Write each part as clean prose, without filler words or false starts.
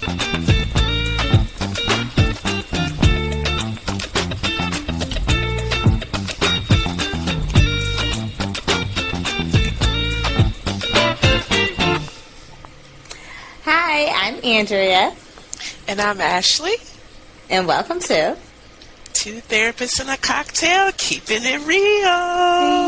Hi, I'm Andrea. And I'm Ashley. And welcome to Two Therapists and a Cocktail, keeping it real.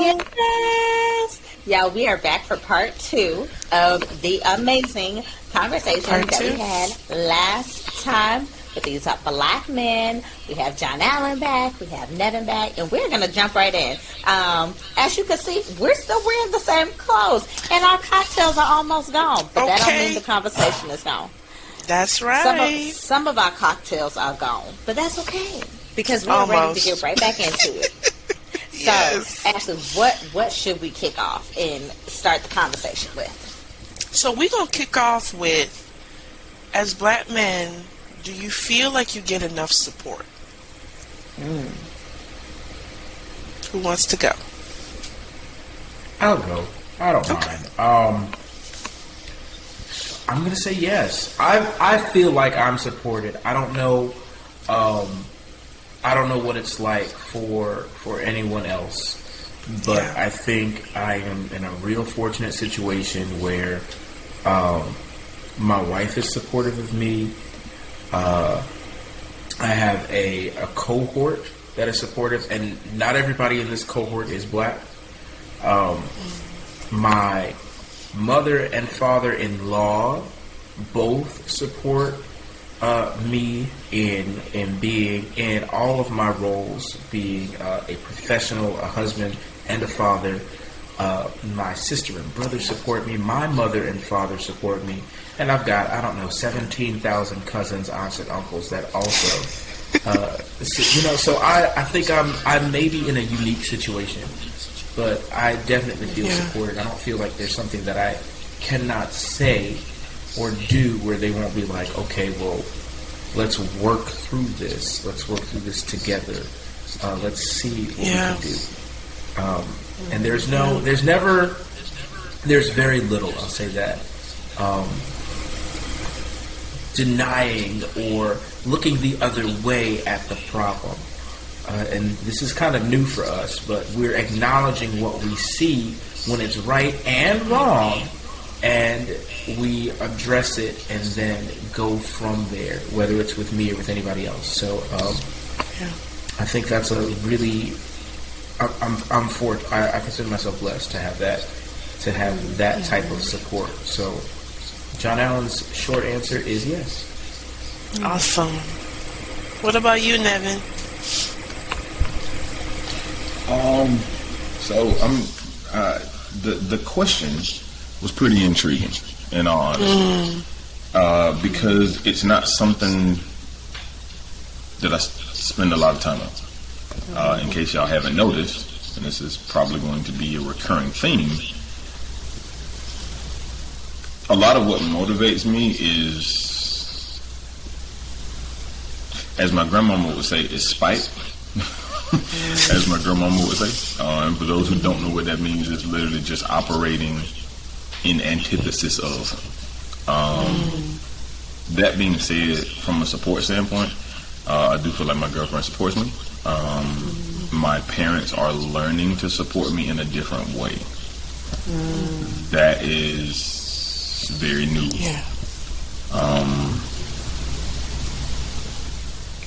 Yes. Yeah, we are back for part 2 of the amazing conversation that we had last time with these black men. We have John Allen back, we have Nevin back, and we're going to jump right in. As you can see, we're still wearing the same clothes, and our cocktails are almost gone, but that don't mean the conversation is gone. That's right. Some of our cocktails are gone, but that's okay because we're ready to get right back into it. Yes. So, Ashley, what should we kick off and start the conversation with? So we're going to kick off with, as black men, do you feel like you get enough support? Who wants to go? I'll go. I don't mind. I'm going to say yes. I feel like I'm supported. I don't know what it's like for anyone else, but I think I am in a real fortunate situation where my wife is supportive of me. I have a cohort that is supportive, and not everybody in this cohort is black. My mother and father-in-law both support me in being in all of my roles, being a professional, a husband, and a father. My sister and brother support me. My mother and father support me. And I've got, 17,000 cousins, aunts, and uncles that also, so I think I'm maybe in a unique situation, but I definitely feel supported. I don't feel like there's something that I cannot say or do where they won't be like, okay, well, let's work through this. Let's work through this together. Let's see what we can do. And there's very little, I'll say that, denying or looking the other way at the problem. And this is kind of new for us, but we're acknowledging what we see when it's right and wrong, and we address it and then go from there, whether it's with me or with anybody else. So I think that's a really, I consider myself blessed to have that type of support. So John Allen's short answer is yes. Awesome. What about you, Nevin? So the question was pretty intriguing, in all honesty, because it's not something that I spend a lot of time on. In case y'all haven't noticed, and this is probably going to be a recurring theme, a lot of what motivates me is, as my grandmama would say, is spite. As my grandmama would say. And for those who don't know what that means, it's literally just operating in antithesis of. That being said, from a support standpoint, I do feel like my girlfriend supports me. My parents are learning to support me in a different way. That is very new.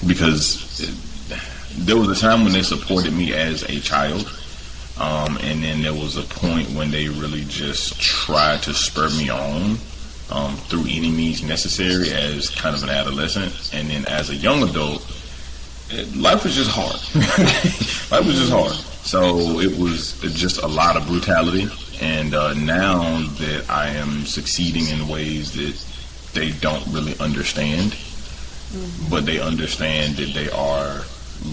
Because there was a time when they supported me as a child, and then there was a point when they really just tried to spur me on through any means necessary as kind of an adolescent. And then as a young adult, life was just hard. Life was just hard. So it was just a lot of brutality. And now that I am succeeding in ways that they don't really understand, but they understand that they are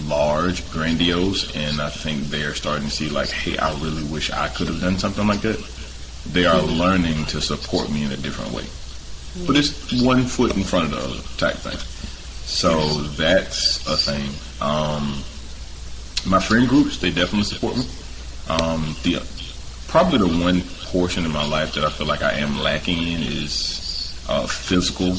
large, grandiose, and I think they're starting to see like, hey, I really wish I could have done something like that. They are learning to support me in a different way. But it's one foot in front of the other type thing. So that's a thing. My friend groups, they definitely support me. Probably the one portion of my life that I feel like I am lacking in is physical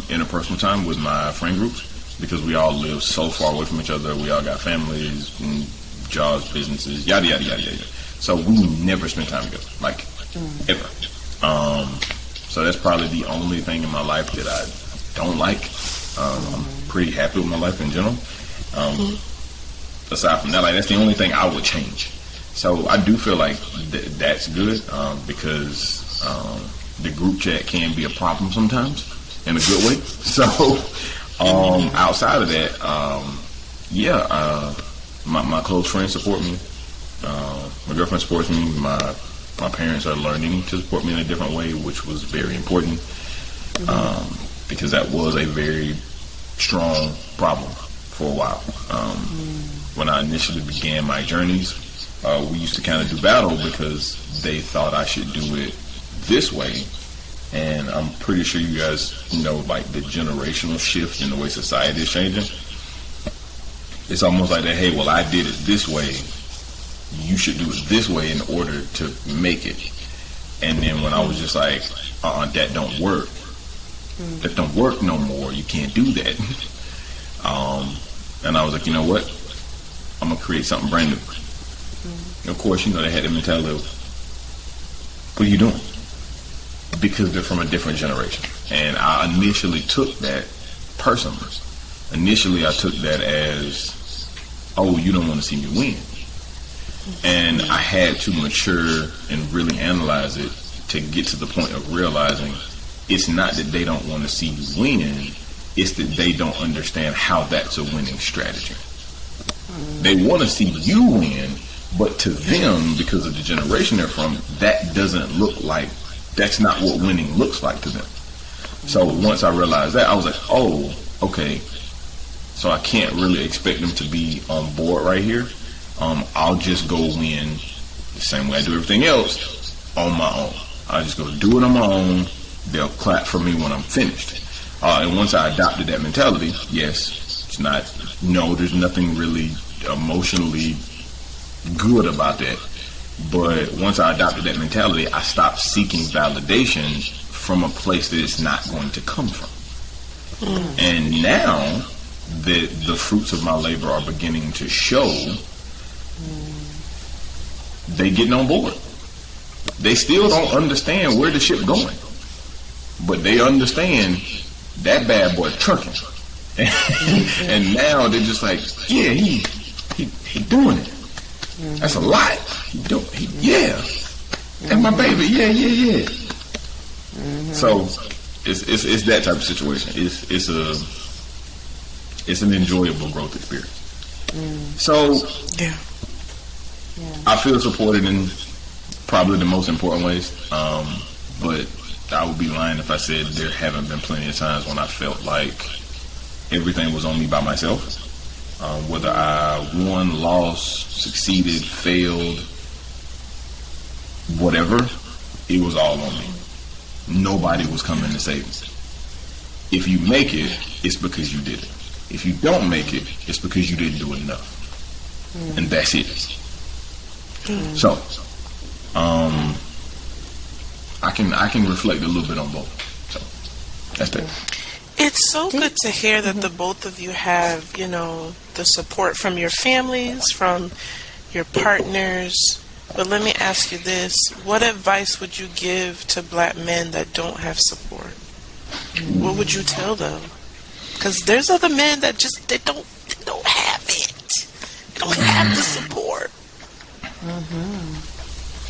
interpersonal time with my friend groups because we all live so far away from each other. We all got families, and jobs, businesses, yada yada yada yada. So we never spend time together, like ever. So that's probably the only thing in my life that I don't like. I'm pretty happy with my life in general. Aside from that, like, that's the only thing I would change. So I do feel like that's good because the group chat can be a problem sometimes in a good way. So outside of that, my close friends support me. My girlfriend supports me. My parents are learning to support me in a different way, which was very important because that was a very strong problem for a while. When I initially began my journeys, we used to kind of do battle because they thought I should do it this way. And I'm pretty sure you guys know, like, the generational shift in the way society is changing. It's almost like that, hey, well, I did it this way. You should do it this way in order to make it. And then when I was just like, that don't work. That don't work no more. You can't do that. And I was like, you know what? I'm going to create something brand new. And of course, they had the mentality of, what are you doing? Because they're from a different generation. And I initially took that personally. Initially, I took that as, oh, you don't want to see me win. And I had to mature and really analyze it to get to the point of realizing it's not that they don't want to see you win, it's that they don't understand how that's a winning strategy. They want to see you win, but to them, because of the generation they're from, that doesn't look like, that's not what winning looks like to them. So once I realized that, I was like, oh, okay, so I can't really expect them to be on board right here. I'll just go win the same way I do everything else on my own. I'll just go do it on my own. They'll clap for me when I'm finished. And once I adopted that mentality, there's nothing really emotionally good about that. But once I adopted that mentality, I stopped seeking validation from a place that it's not going to come from. And now that the fruits of my labor are beginning to show, they getting on board. They still don't understand where the ship going, but they understand that bad boy trucking. And now they're just like, yeah, he doing it. That's a lot. And my baby, yeah. So it's that type of situation. It's an enjoyable growth experience. So I feel supported in probably the most important ways. But I would be lying if I said there haven't been plenty of times when I felt like everything was on me by myself. Whether I won, lost, succeeded, failed, whatever, it was all on me. Nobody was coming to save me. If you make it, it's because you did it. If you don't make it, it's because you didn't do enough. And that's it. So, I can reflect a little bit on both. So, that's that. It's so good to hear that the both of you have, the support from your families, from your partners. But let me ask you this. What advice would you give to black men that don't have support? What would you tell them? Because there's other men that just, they don't have it. They don't have the support.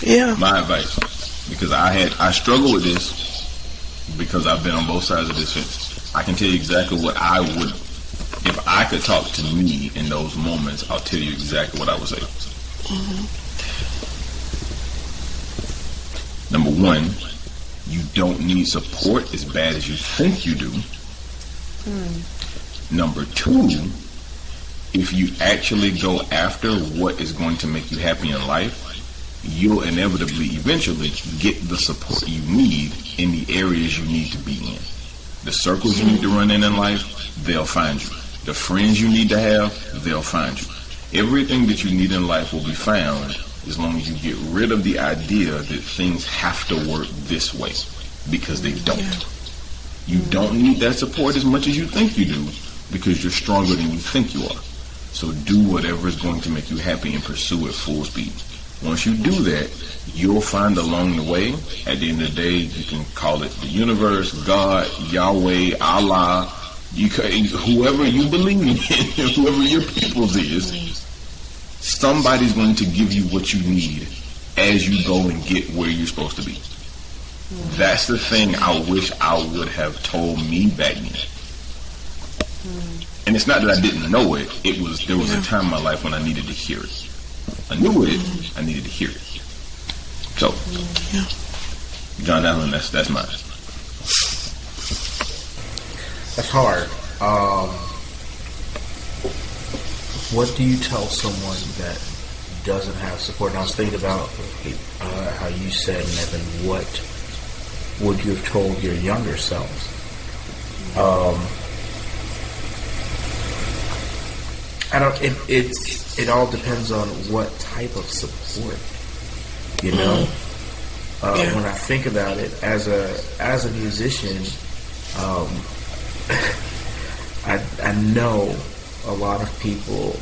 Yeah. My advice, because I struggle with this because I've been on both sides of this fence. I can tell you exactly what I would, if I could talk to me in those moments, I'll tell you exactly what I would say. Number one, you don't need support as bad as you think you do. Number two, if you actually go after what is going to make you happy in life, you'll inevitably eventually get the support you need in the areas you need to be in. The circles you need to run in life, they'll find you. The friends you need to have, they'll find you. Everything that you need in life will be found as long as you get rid of the idea that things have to work this way, because they don't. You don't need that support as much as you think you do, because you're stronger than you think you are. So do whatever is going to make you happy and pursue it full speed. Once you do that, you'll find along the way, at the end of the day, you can call it the universe, God, Yahweh, Allah, whoever you believe in, whoever your people's is, somebody's going to give you what you need as you go and get where you're supposed to be. That's the thing I wish I would have told me back then. And it's not that I didn't know it. There was a time in my life when I needed to hear it. I knew it. I needed to hear it. So, John Allen, that's mine. That's hard. What do you tell someone that doesn't have support? And I was thinking about how you said, Nevin, what would you have told your younger selves? I don't. It all depends on what type of support. You know, when I think about it, as a musician, I know a lot of people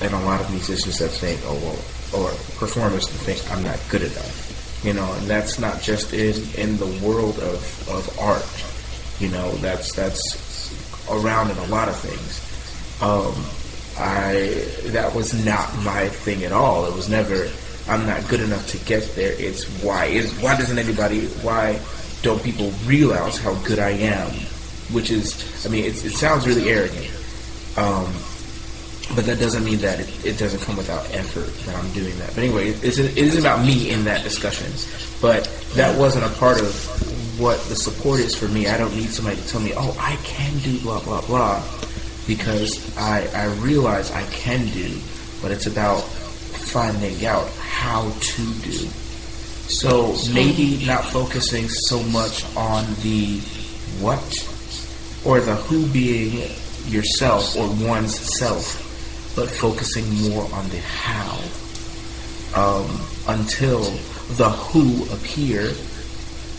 and a lot of musicians that think, oh well, or performers that think I'm not good enough. You know, and that's not just in the world of art. You know, that's around in a lot of things. That was not my thing at all. It was never, I'm not good enough to get there. It's why don't people realize how good I am? Which is, I mean, it sounds really arrogant. But that doesn't mean that it doesn't come without effort that I'm doing that. But anyway, it isn't about me in that discussion. But that wasn't a part of what the support is for me. I don't need somebody to tell me, oh, I can do blah, blah, blah. Because I realize I can do, but it's about finding out how to do. So maybe not focusing so much on the what or the who being yourself or one's self, but focusing more on the how. Until the who appear,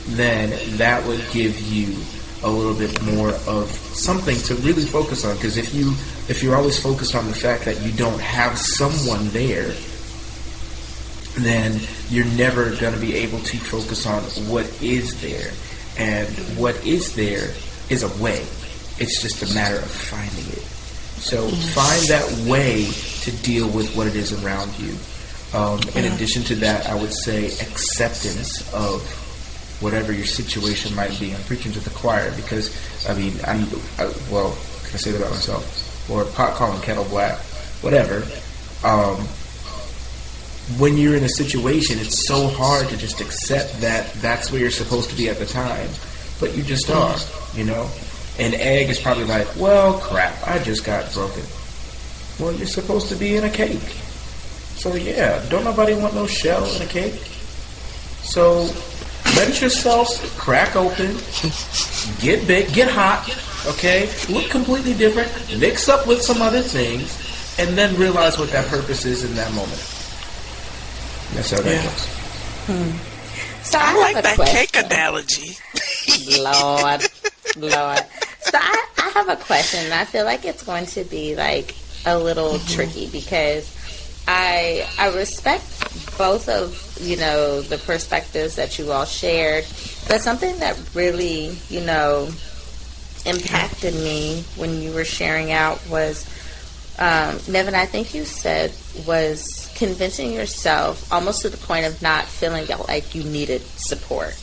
then that would give you a little bit more of something to really focus on. Because if you're always focused on the fact that you don't have someone there, then you're never going to be able to focus on what is there. And what is there is a way. It's just a matter of finding it. So find that way to deal with what it is around you. In addition to that, I would say acceptance of whatever your situation might be. I'm preaching to the choir because, I mean, can I say that about myself? Or pot calling kettle black, whatever. When you're in a situation, it's so hard to just accept that that's where you're supposed to be at the time, but you just are, you know? An egg is probably like, well, crap, I just got broken. Well, you're supposed to be in a cake. So yeah, don't nobody want no shell in a cake? So let yourself crack open, get big, get hot, okay? Look completely different, mix up with some other things, and then realize what that purpose is in that moment. That's how that goes. So I like that cake analogy. Lord. So I have a question, and I feel like it's going to be like a little tricky because I respect both of, you know, the perspectives that you all shared, but something that really, you know, impacted me when you were sharing out was, Nevin, I think you said, was convincing yourself almost to the point of not feeling like you needed support.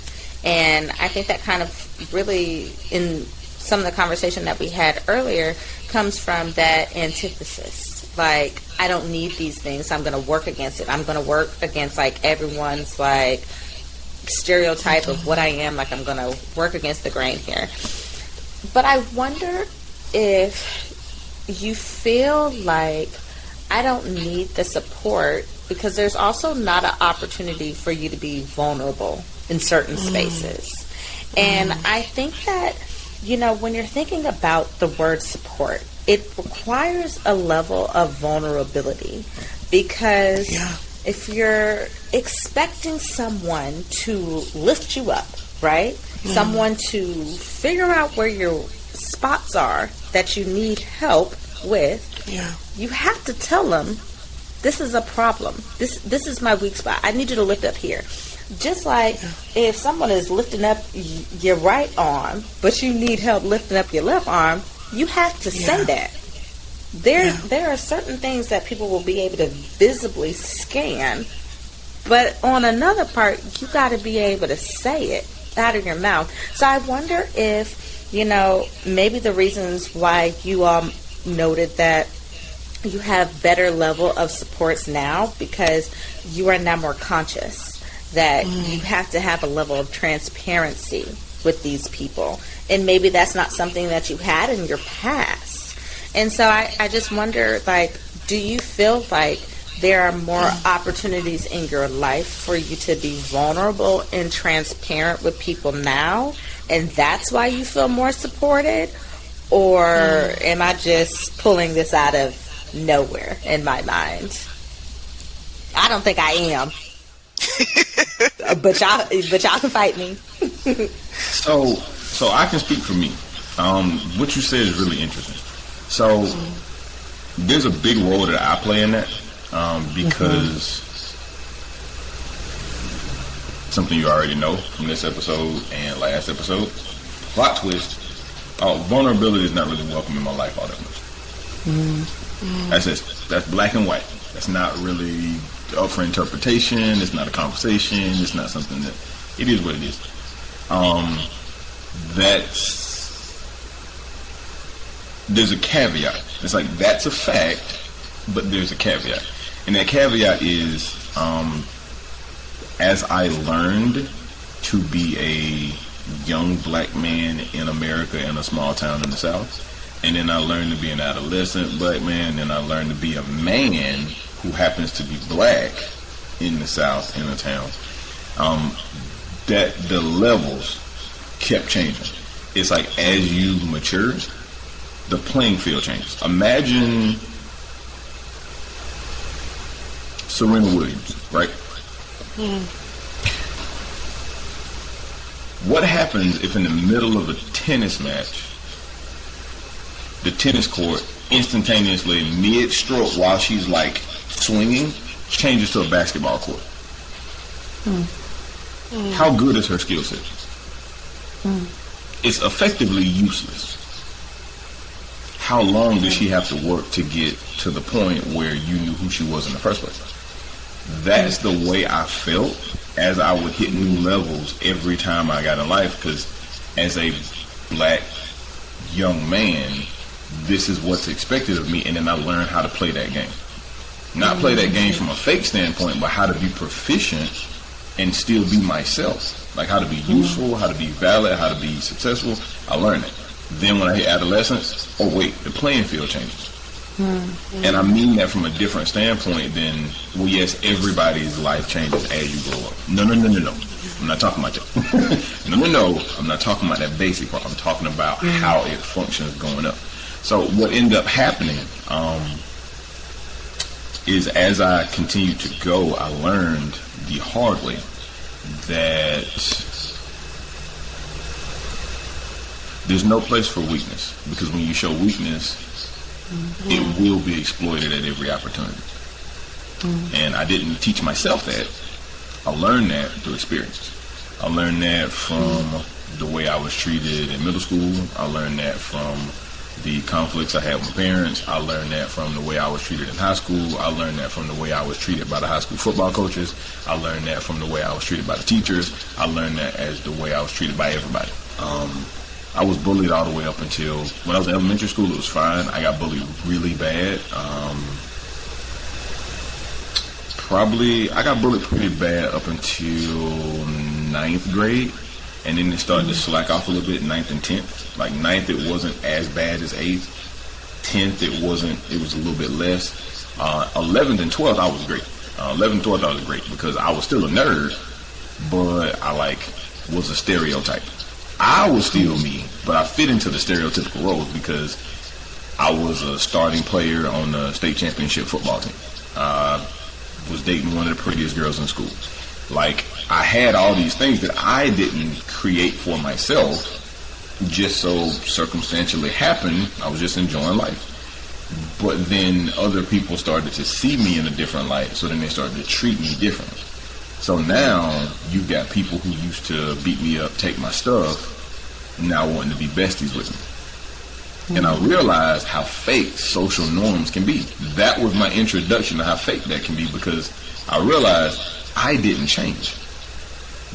And I think that kind of really, in some of the conversation that we had earlier, comes from that antithesis. Like, I don't need these things, so I'm going to work against it. I'm going to work against, like, everyone's, like, stereotype of what I am. Like, I'm going to work against the grain here. But I wonder if you feel like I don't need the support because there's also not an opportunity for you to be vulnerable in certain spaces. And I think that, you know, when you're thinking about the word support, it requires a level of vulnerability because if you're expecting someone to lift you up, right? someone to figure out where your spots are that you need help with, you have to tell them, this is a problem. This is my weak spot. I need you to lift up here. Just like if someone is lifting up your right arm, but you need help lifting up your left arm, you have to say that. There are certain things that people will be able to visibly scan, but on another part, you got to be able to say it out of your mouth. So I wonder if, maybe the reasons why you all noted that you have better level of supports now, because you are now more conscious that you have to have a level of transparency with these people. And maybe that's not something that you had in your past. And so I just wonder, do you feel like there are more opportunities in your life for you to be vulnerable and transparent with people now, and that's why you feel more supported? Or am I just pulling this out of nowhere in my mind? I don't think I am. but y'all can fight me. So I can speak for me. What you said is really interesting. So there's a big role that I play in that, because something you already know from this episode and last episode. Plot twist: vulnerability is not really welcome in my life all that much. That's black and white. That's not really up for interpretation. It's not a conversation. It's not something that, it is what it is. There's a caveat. It's like, that's a fact, but there's a caveat. And that caveat is, as I learned to be a young black man in America in a small town in the South, and then I learned to be an adolescent black man, and I learned to be a man who happens to be black in the South, in a town, that the levels kept changing. It's like, as you mature, the playing field changes. Imagine Serena Williams, right? What happens if in the middle of a tennis match, the tennis court instantaneously, mid-stroke, while she's like swinging, changes to a basketball court? How good is her skill set? It's effectively useless. How long did she have to work to get to the point where you knew who she was in the first place? That's the way I felt as I would hit new levels every time I got in life, because as a black young man, this is what's expected of me, and then I learned how to play that game. Not play that game from a fake standpoint, but how to be proficient and still be myself. Like how to be useful, how to be valid, how to be successful. I learned it. Then when I hit adolescence, oh wait, the playing field changes. And I mean that from a different standpoint than, well, yes, everybody's life changes as you grow up. No. I'm not talking about that. No. I'm not talking about that basic part. I'm talking about how it functions going up. So what ended up happening is, as I continued to go, I learned the hard way that there's no place for weakness, because when you show weakness, it will be exploited at every opportunity. And I didn't teach myself that. I learned that through experience. I learned that from the way I was treated in middle school. I learned that from the conflicts I had with my parents. I learned that from the way I was treated in high school. I learned that from the way I was treated by the high school football coaches. I learned that from the way I was treated by the teachers. I learned that as the way I was treated by everybody. I was bullied all the way up until, when I was in elementary school, it was fine. I got bullied really bad. I got bullied pretty bad up until 9th grade. And then it started to slack off a little bit, 9th and 10th. Like 9th, it wasn't as bad as 8th. 10th, it was a little bit less. 11th and 12th, I was great. 11th and 12th, I was great because I was still a nerd, but I was a stereotype. I was still me, but I fit into the stereotypical roles because I was a starting player on the state championship football team. Was dating one of the prettiest girls in school. Like, I had all these things that I didn't create for myself, just so circumstantially happened. I was just enjoying life. But then other people started to see me in a different light, so then they started to treat me differently. So now you've got people who used to beat me up, take my stuff, now wanting to be besties with me. And I realized how fake social norms can be. That was my introduction to how fake that can be, because I realized I didn't change.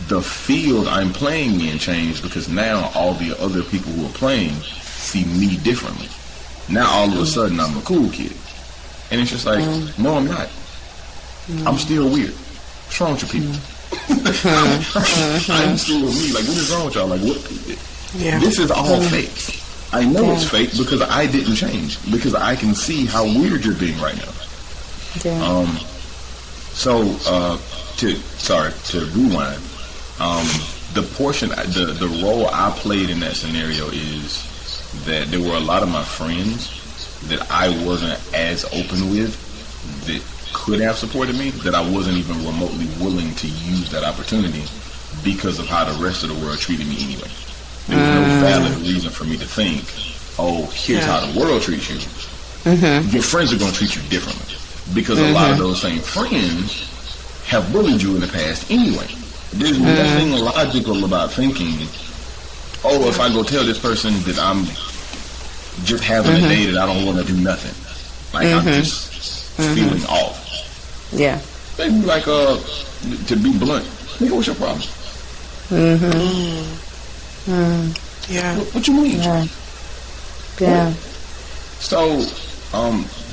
The field I'm playing in changed, because now all the other people who are playing see me differently. Now all of a sudden I'm a cool kid. And it's just like, no, I'm not. I'm still weird. What's wrong with you people? I'm still me. Like, what is wrong with y'all? Like, what? Yeah. This is all fake. I know it's fake because I didn't change. Because I can see how weird you're being right now. Yeah. To rewind, the portion, the role I played in that scenario is that there were a lot of my friends that I wasn't as open with that could have supported me, that I wasn't even remotely willing to use that opportunity because of how the rest of the world treated me anyway. There was no valid reason for me to think, oh, here's how the world treats you. Your friends are going to treat you differently, because a lot of those same friends have bullied you in the past anyway. There's nothing logical about thinking, oh, if I go tell this person that I'm just having a day that I don't want to do nothing, like I'm just feeling off. Yeah. They be like, to be blunt, nigga, what's your problem? Yeah. What you mean? Yeah. So,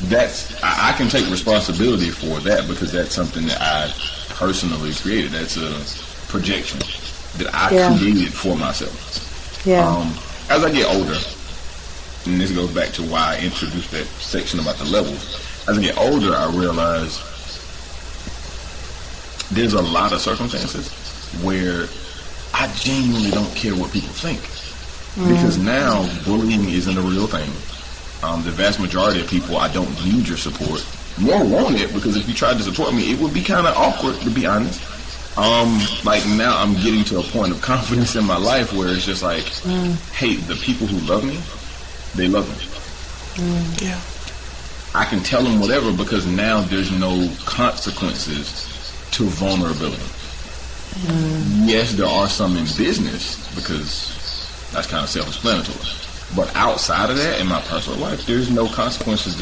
that's, I can take responsibility for that, because that's something that I personally created. That's a projection that I created for myself. Yeah. As I get older, and this goes back to why I introduced that section about the levels. As I get older, I realize there's a lot of circumstances where I genuinely don't care what people think. Because now bullying isn't a real thing. The vast majority of people, I don't need your support, nor want it, because if you tried to support me, it would be kind of awkward, to be honest. Like now I'm getting to a point of confidence in my life where it's just like, hey, the people who love me, they love me. Yeah. I can tell them whatever, because now there's no consequences to vulnerability. Yes, there are some in business, because that's kind of self-explanatory. But outside of that, in my personal life, there's no consequences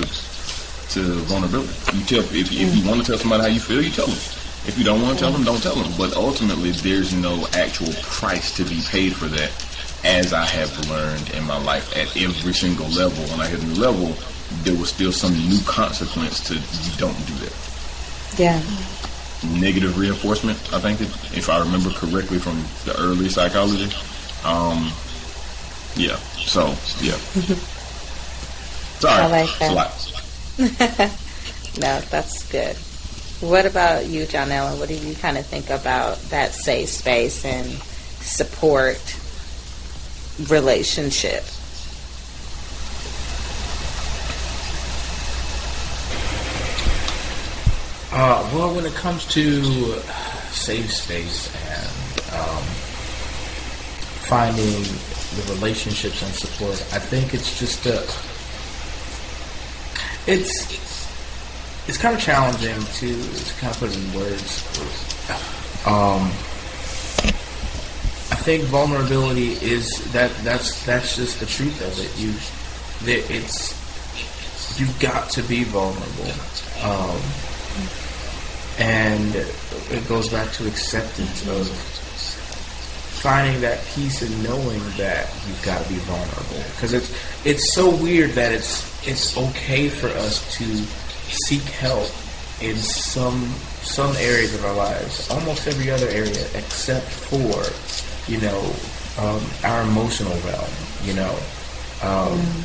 to vulnerability. You tell, if you want to tell somebody how you feel, you tell them. If you don't want to tell them, don't tell them. But ultimately, there's no actual price to be paid for that, as I have learned in my life at every single level. When I hit a new level, there was still some new consequence to you don't do that. Yeah. Negative reinforcement, I think, if I remember correctly from the early psychology. Yeah. So, yeah. Sorry. I like that. It's a lot. No, that's good. What about you, John Ellen? What do you kind of think about that safe space and support relationship? Well, when it comes to safe space and finding the relationships and support, I think it's just it's kind of challenging to kind of put it in words. I think vulnerability is that's just the truth of it. You've got to be vulnerable. And it goes back to acceptance of finding that peace and knowing that you've got to be vulnerable. Because it's so weird that it's okay for us to seek help in some areas of our lives, almost every other area except for, our emotional realm,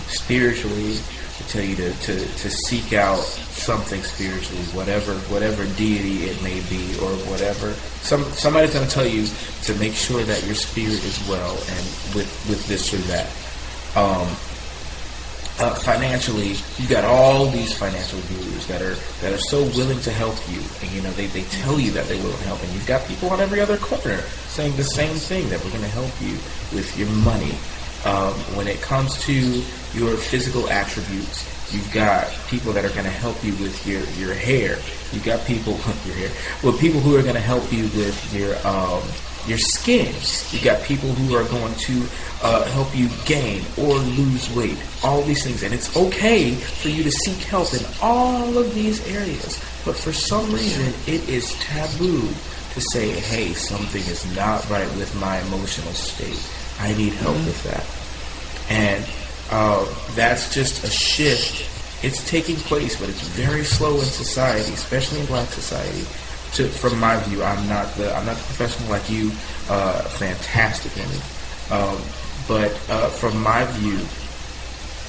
spiritually. Tell you to seek out something spiritually, whatever deity it may be, or whatever. Somebody's going to tell you to make sure that your spirit is well, and with this or that. financially, you've got all these financial gurus that are so willing to help you, and they tell you that they're willing to help, and you've got people on every other corner saying the same thing, that we're going to help you with your money. When it comes to your physical attributes, you've got people that are going to help you with your hair. You've got people people who are going to help you with your skin. You've got people who are going to help you gain or lose weight. All these things. And it's okay for you to seek help in all of these areas. But for some reason, it is taboo to say, hey, something is not right with my emotional state. I need help with that. And that's just a shift. It's taking place, but it's very slow in society, especially in Black society. From my view, I'm not the professional like you, fantastic woman. But from my view,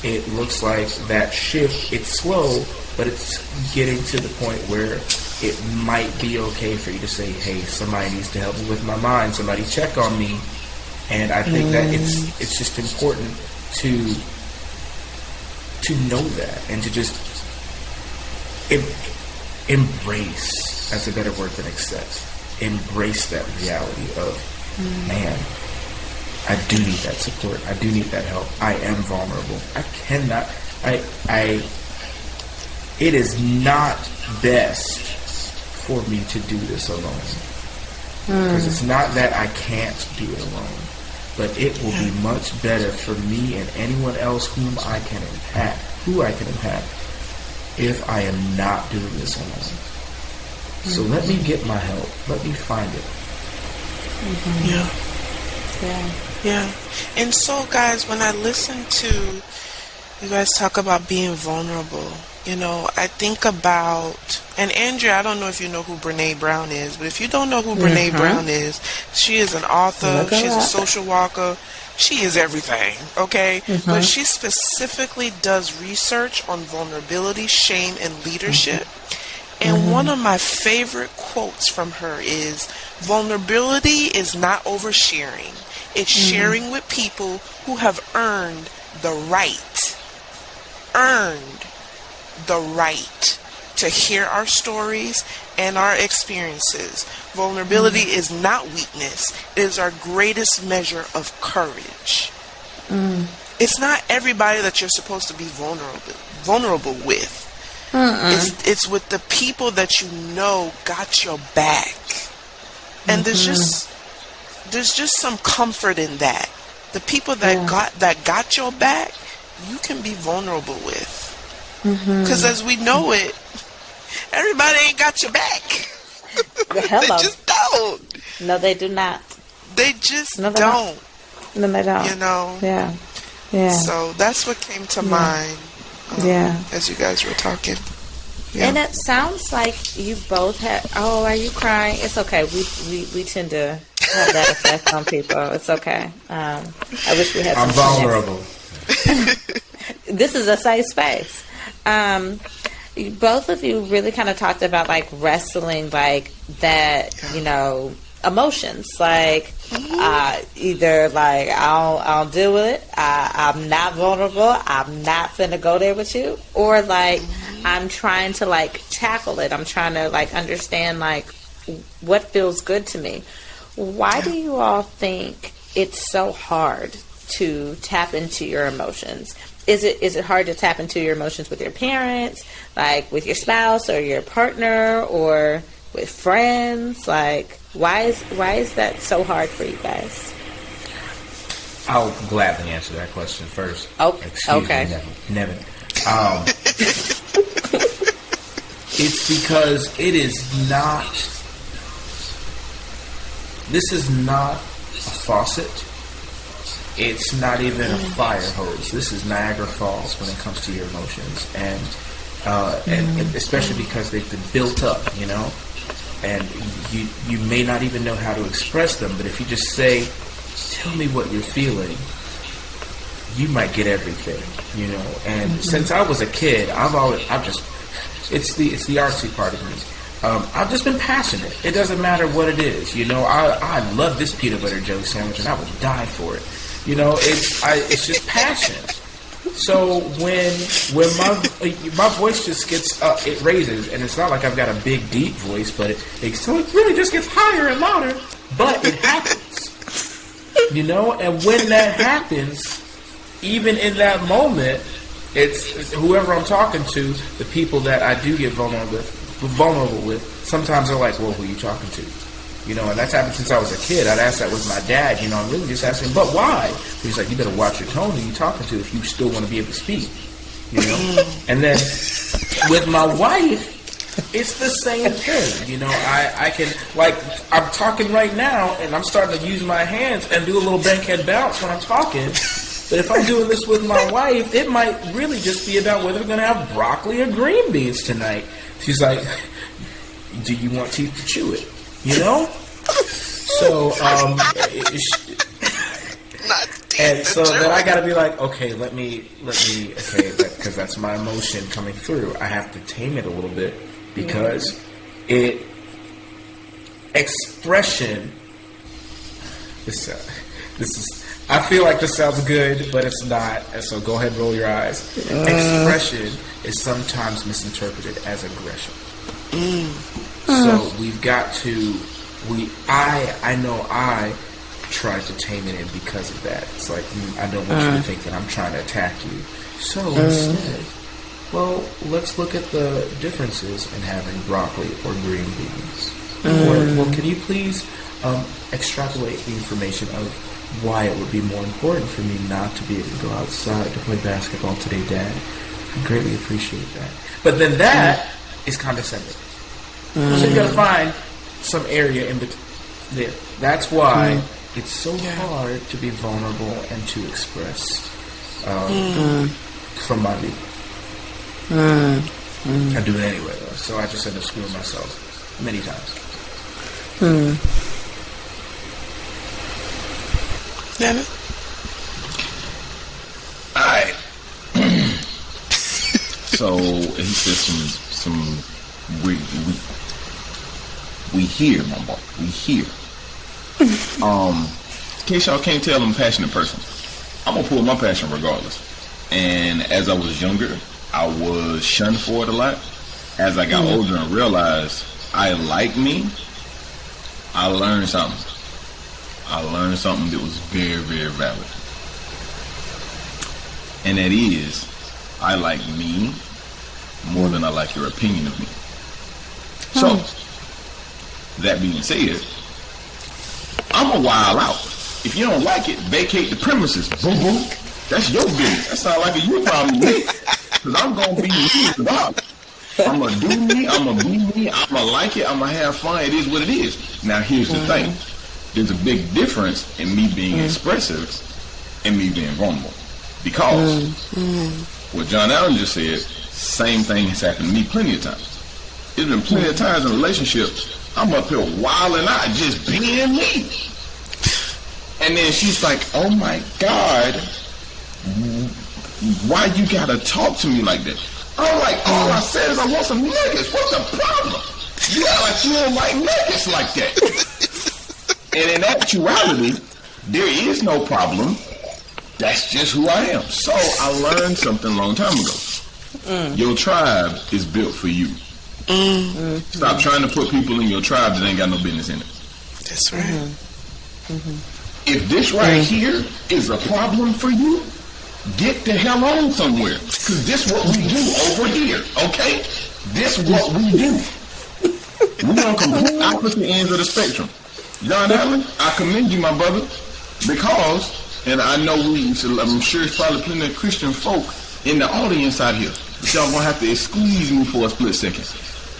it looks like that shift. It's slow, but it's getting to the point where it might be okay for you to say, "Hey, somebody needs to help me with my mind. Somebody check on me." And I think that it's just important to know that, and to just embrace, that's a better word than accept, embrace that reality of, man, I do need that support. I do need that help. I am vulnerable. It is not best for me to do this alone. Because it's not that I can't do it alone, but it will be much better for me and anyone else who I can impact, if I am not doing this alone. So let me get my help. Let me find it. Yeah. And so, guys, when I listen to you guys talk about being vulnerable, I think about, and Andrea, I don't know if you know who Brene Brown is, but if you don't know who Brene Brown is, she is an author, she's a social worker, she is everything, okay? But she specifically does research on vulnerability, shame, and leadership. And one of my favorite quotes from her is, vulnerability is not oversharing. It's sharing with people who have earned the right to hear our stories and our experiences. Vulnerability is not weakness. It is our greatest measure of courage. It's not everybody that you're supposed to be vulnerable with. It's with the people that got your back. And there's just some comfort in that. The people that got your back, you can be vulnerable with. Because as we know it, everybody ain't got your back. They just don't. No, they do not. They just don't. No, they don't. Yeah. So that's what came to mind as you guys were talking. Yeah. And it sounds like you both had... Oh, are you crying? It's okay. We tend to have that effect on people. It's okay. I wish we had some... I'm vulnerable. This is a safe space. Both of you really kind of talked about like wrestling, like that, emotions, like either like I'll deal with it, I'm not vulnerable, I'm not finna go there with you, or like I'm trying to like tackle it, I'm trying to like understand like what feels good to me. Why do you all think it's so hard to tap into your emotions? Is it hard to tap into your emotions with your parents, like with your spouse or your partner, or with friends? Like, why is that so hard for you guys? I'll gladly answer that question first. Oh, okay. Me, Nevin. It's because this is not a faucet. It's not even a fire hose. This is Niagara Falls when it comes to your emotions, and especially because they've been built up, and you may not even know how to express them. But if you just say, "Tell me what you're feeling," you might get everything, And since I was a kid, it's the artsy part of me. I've just been passionate. It doesn't matter what it is, I love this peanut butter jelly sandwich, and I would die for it. It's just passion. So when my voice just gets it raises, and it's not like I've got a big deep voice, but so it really just gets higher and louder. But it happens, And when that happens, even in that moment, it's whoever I'm talking to, the people that I do get vulnerable with. Sometimes they're like, "Well, who are you talking to?" And that's happened since I was a kid. I'd ask that with my dad. I'm really just asking, but why? He's like, you better watch your tone who you talking to if you still want to be able to speak. And then with my wife, it's the same thing. I can, I'm talking right now, and I'm starting to use my hands and do a little bankhead bounce when I'm talking. But if I'm doing this with my wife, it might really just be about whether we're going to have broccoli or green beans tonight. She's like, do you want teeth to chew it? So, and so then I gotta be like, okay, let me, because that's my emotion coming through. I have to tame it a little bit because expression. This is. I feel like this sounds good, but it's not. And so go ahead and roll your eyes. Expression is sometimes misinterpreted as aggression. So we've got to. I know I tried to tame it in because of that. It's like I don't want you to think that I'm trying to attack you. So instead, well, let's look at the differences in having broccoli or green beans. Or, well, can you please extrapolate the information of why it would be more important for me not to be able to go outside to play basketball today, Dad? I greatly appreciate that. But then that is condescending. So you got to find some area in between there. That's why it's so hard to be vulnerable and to express from my view. I do it anyway, though, so I just end up screwing myself many times. Dennis? Alright. So he said some we hear, my boy. We hear. In case y'all can't tell, I'm a passionate person. I'm gonna pull my passion regardless. And as I was younger, I was shunned for it a lot. As I got older and realized I like me, I learned something. I learned something that was very, very valid. And that is, I like me more than I like your opinion of me. So, that being said, I'm a wild out. If you don't like it, vacate the premises. Boom, boom. That's your business. That sounds like a you problem to me. Because I'm going to be me about it. I'm going to do me. I'm going to be me. I'm going to like it. I'm going to have fun. It is what it is. Now, here's the thing. There's a big difference in me being expressive and me being vulnerable. Because what John Allen just said, same thing has happened to me plenty of times. There's been plenty of times in relationships I'm up here wilding out, just being me. And then she's like, oh my God, why you gotta talk to me like that? I'm like, all I said is I want some niggas. What's the problem? You act like you don't like niggas like that. And in actuality, there is no problem. That's just who I am. So I learned something a long time ago. Your tribe is built for you. Stop trying to put people in your tribe that ain't got no business in it. That's right. If this right here is a problem for you, get the hell on somewhere. Because this what we do over here, okay? This what we do. We're on complete opposite ends of the spectrum. John Allen, I commend you, my brother, because, and I know I'm sure it's probably plenty of Christian folk in the audience out here, but y'all gonna have to squeeze me for a split second.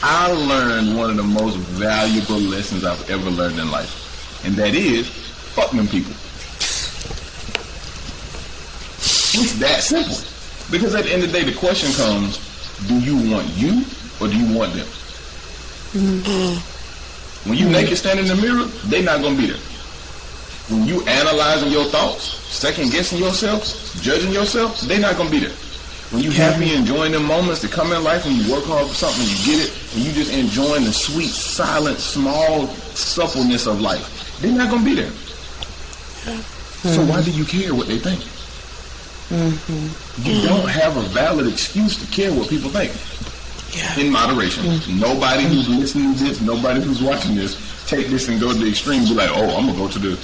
I learned one of the most valuable lessons I've ever learned in life, and that is, fuck them people. It's that simple. Because at the end of the day, the question comes, do you want you or do you want them? When you naked standing in the mirror, they not going to be there. When you analyzing your thoughts, second guessing yourself, judging yourself, they not going to be there. When you happy enjoying them moments that come in life, when you work hard for something, you get it, and you just enjoying the sweet, silent, small suppleness of life, they're not going to be there. So why do you care what they think? You don't have a valid excuse to care what people think. In moderation. Nobody who's listening to this, nobody who's watching this, take this and go to the extreme and be like, oh, I'm gonna go to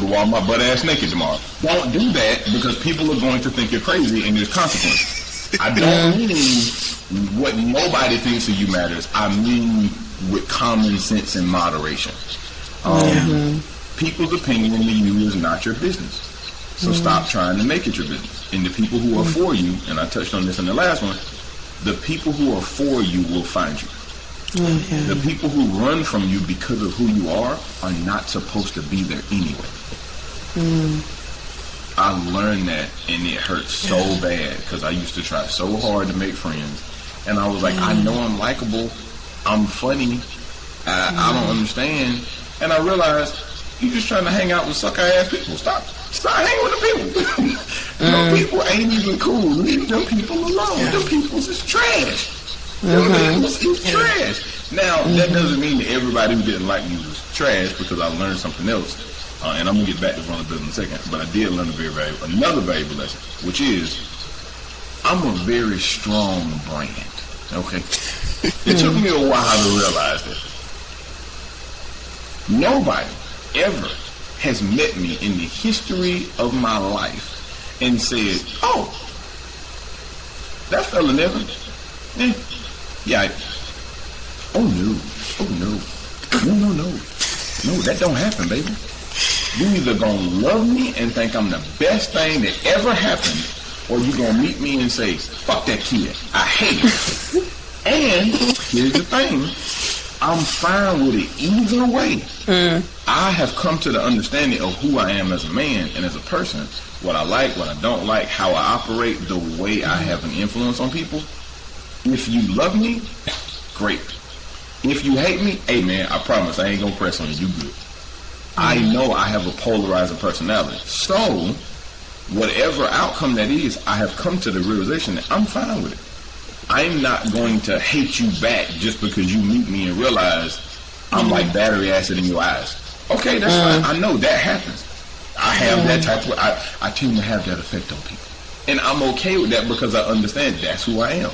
Walmart butt ass naked tomorrow. Don't do that, because people are going to think you're crazy and there's consequences. I don't mean what nobody thinks of you matters. I mean with common sense and moderation. People's opinion of you is not your business. So stop trying to make it your business. And the people who are for you, and I touched on this in the last one, the people who are for you will find you. The people who run from you because of who you are not supposed to be there anyway. I learned that, and it hurt so bad, because I used to try so hard to make friends. And I was like, I know I'm likable, I'm funny, I don't understand. And I realized, you're just trying to hang out with sucker-ass people. Stop hanging with the people. Them people ain't even cool. Leave them people alone. Them people is trash. Them people is trash. Now, that doesn't mean that everybody who didn't like me was trash, because I learned something else. And I'm going to get back to vulnerability in a second. But I did learn another valuable lesson, which is, I'm a very strong brand. Okay? It took me a while to realize that. Nobody ever has met me in the history of my life and said, oh, that fella never, no, that don't happen, baby. You either gonna love me and think I'm the best thing that ever happened, or you gonna meet me and say, fuck that kid, I hate it. And here's the thing, I'm fine with it either way. I have come to the understanding of who I am as a man and as a person, what I like, what I don't like, how I operate, the way I have an influence on people. If you love me, great. If you hate me, hey man, I promise I ain't gonna press on you. You good. I know I have a polarizing personality. So, whatever outcome that is, I have come to the realization that I'm fine with it. I'm not going to hate you back just because you meet me and realize I'm like battery acid in your eyes. Okay, that's fine. I know that happens. I have that type of, I tend to have that effect on people. And I'm okay with that, because I understand that's who I am.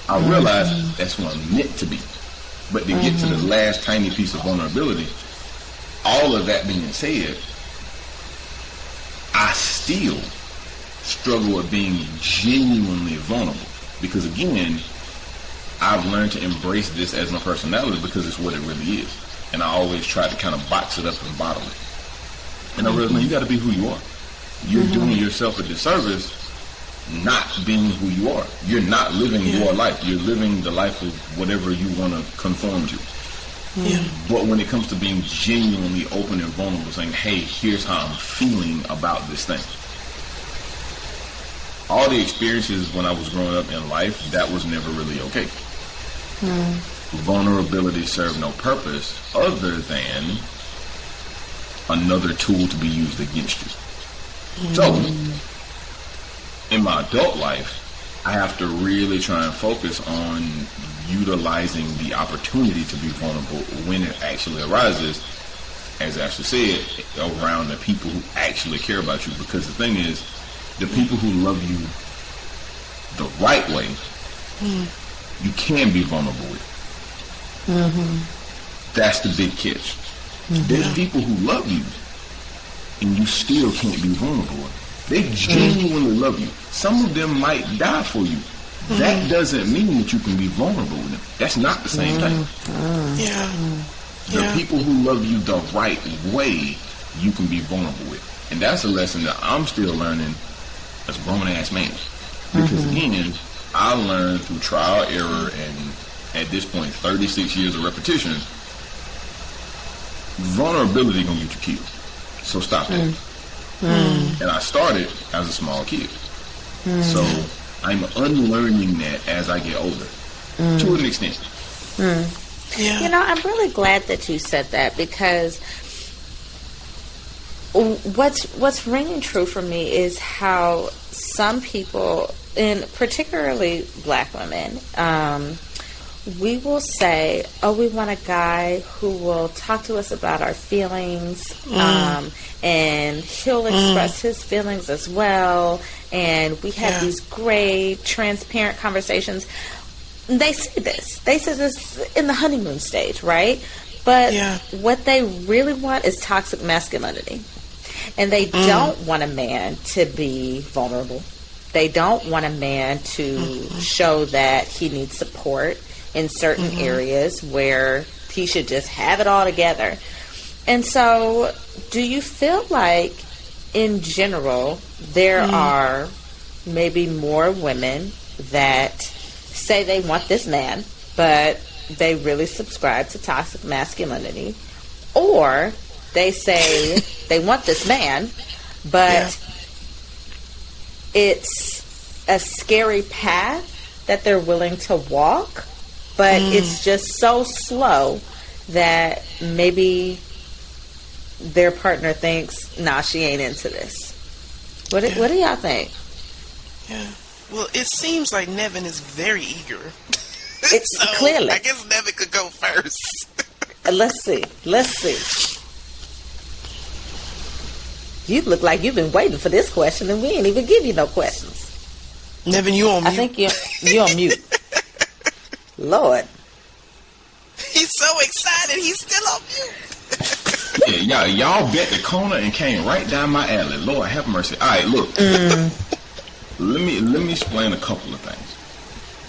I realize that's who I'm meant to be. But to get to the last tiny piece of vulnerability, all of that being said, I still struggle with being genuinely vulnerable. Because again, I've learned to embrace this as my personality, because it's what it really is. And I always try to kind of box it up and bottle it. And I realize, man, you got to be who you are. You're doing yourself a disservice not being who you are. You're not living your life. You're living the life of whatever you want to conform to. But when it comes to being genuinely open and vulnerable, saying, hey, here's how I'm feeling about this thing. All the experiences when I was growing up in life, that was never really okay. Vulnerability served no purpose other than another tool to be used against you. So, in my adult life, I have to really try and focus on utilizing the opportunity to be vulnerable when it actually arises, as Ashley said, around the people who actually care about you. Because the thing is, the people who love you the right way, you can be vulnerable with. That's the big catch. There's people who love you, and you still can't be vulnerable with. They genuinely love you. Some of them might die for you. That doesn't mean that you can be vulnerable with them. That's not the same thing. The people who love you the right way, you can be vulnerable with. And that's a lesson that I'm still learning as a grown-ass man. Because again, I learned through trial, error, and at this point, 36 years of repetition, vulnerability gonna get you killed. So stop that. And I started as a small kid. So I'm unlearning that as I get older, to an extent. You know, I'm really glad that you said that, because what's ringing true for me is how some people, and particularly black women, we will say, oh, we want a guy who will talk to us about our feelings, and he'll express his feelings as well, and we have these great, transparent conversations. They say this in the honeymoon stage, right? But what they really want is toxic masculinity. And they don't want a man to be vulnerable. They don't want a man to show that he needs support in certain areas where he should just have it all together. And so, do you feel like, in general, there are maybe more women that say they want this man, but they really subscribe to toxic masculinity? Or they say they want this man, but it's a scary path that they're willing to walk, but it's just so slow that maybe their partner thinks, nah, she ain't into this. What do y'all think? Yeah. Well, it seems like Nevin is very eager. It's so clearly. I guess Nevin could go first. Let's see. You look like you've been waiting for this question, and we ain't even give you no questions. Nevin, you on mute? I think you're on mute. Lord. He's so excited. He's still on mute. Yeah, y'all bet the corner and came right down my alley. Lord have mercy. All right, look. Let me explain a couple of things.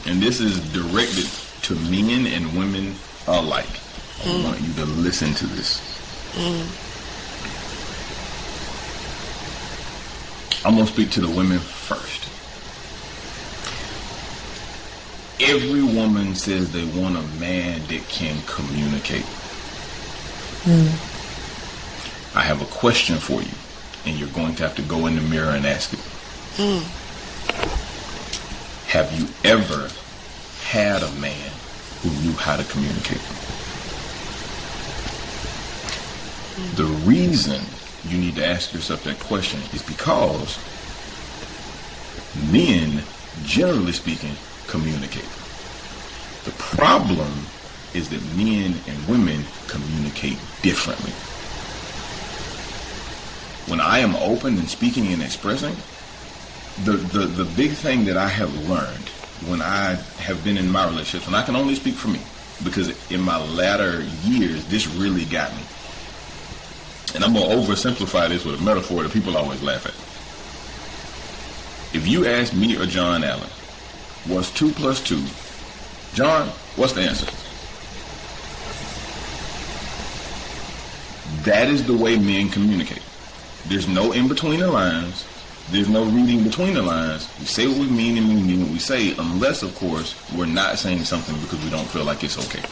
And this is directed to men and women alike. I want you to listen to this. I'm going to speak to the women first. Every woman says they want a man that can communicate. I have a question for you, and you're going to have to go in the mirror and ask it. Have you ever had a man who knew how to communicate? The reason you need to ask yourself that question is because men, generally speaking, communicate. The problem is that men and women communicate differently. When I am open and speaking and expressing, the big thing that I have learned when I have been in my relationships, and I can only speak for me, because in my latter years, this really got me. And I'm going to oversimplify this with a metaphor that people always laugh at. If you ask me or John Allen, what's 2 plus 2? John, what's the answer? That is the way men communicate. There's no in between the lines. There's no reading between the lines. We say what we mean and we mean what we say, unless, of course, we're not saying something because we don't feel like it's okay.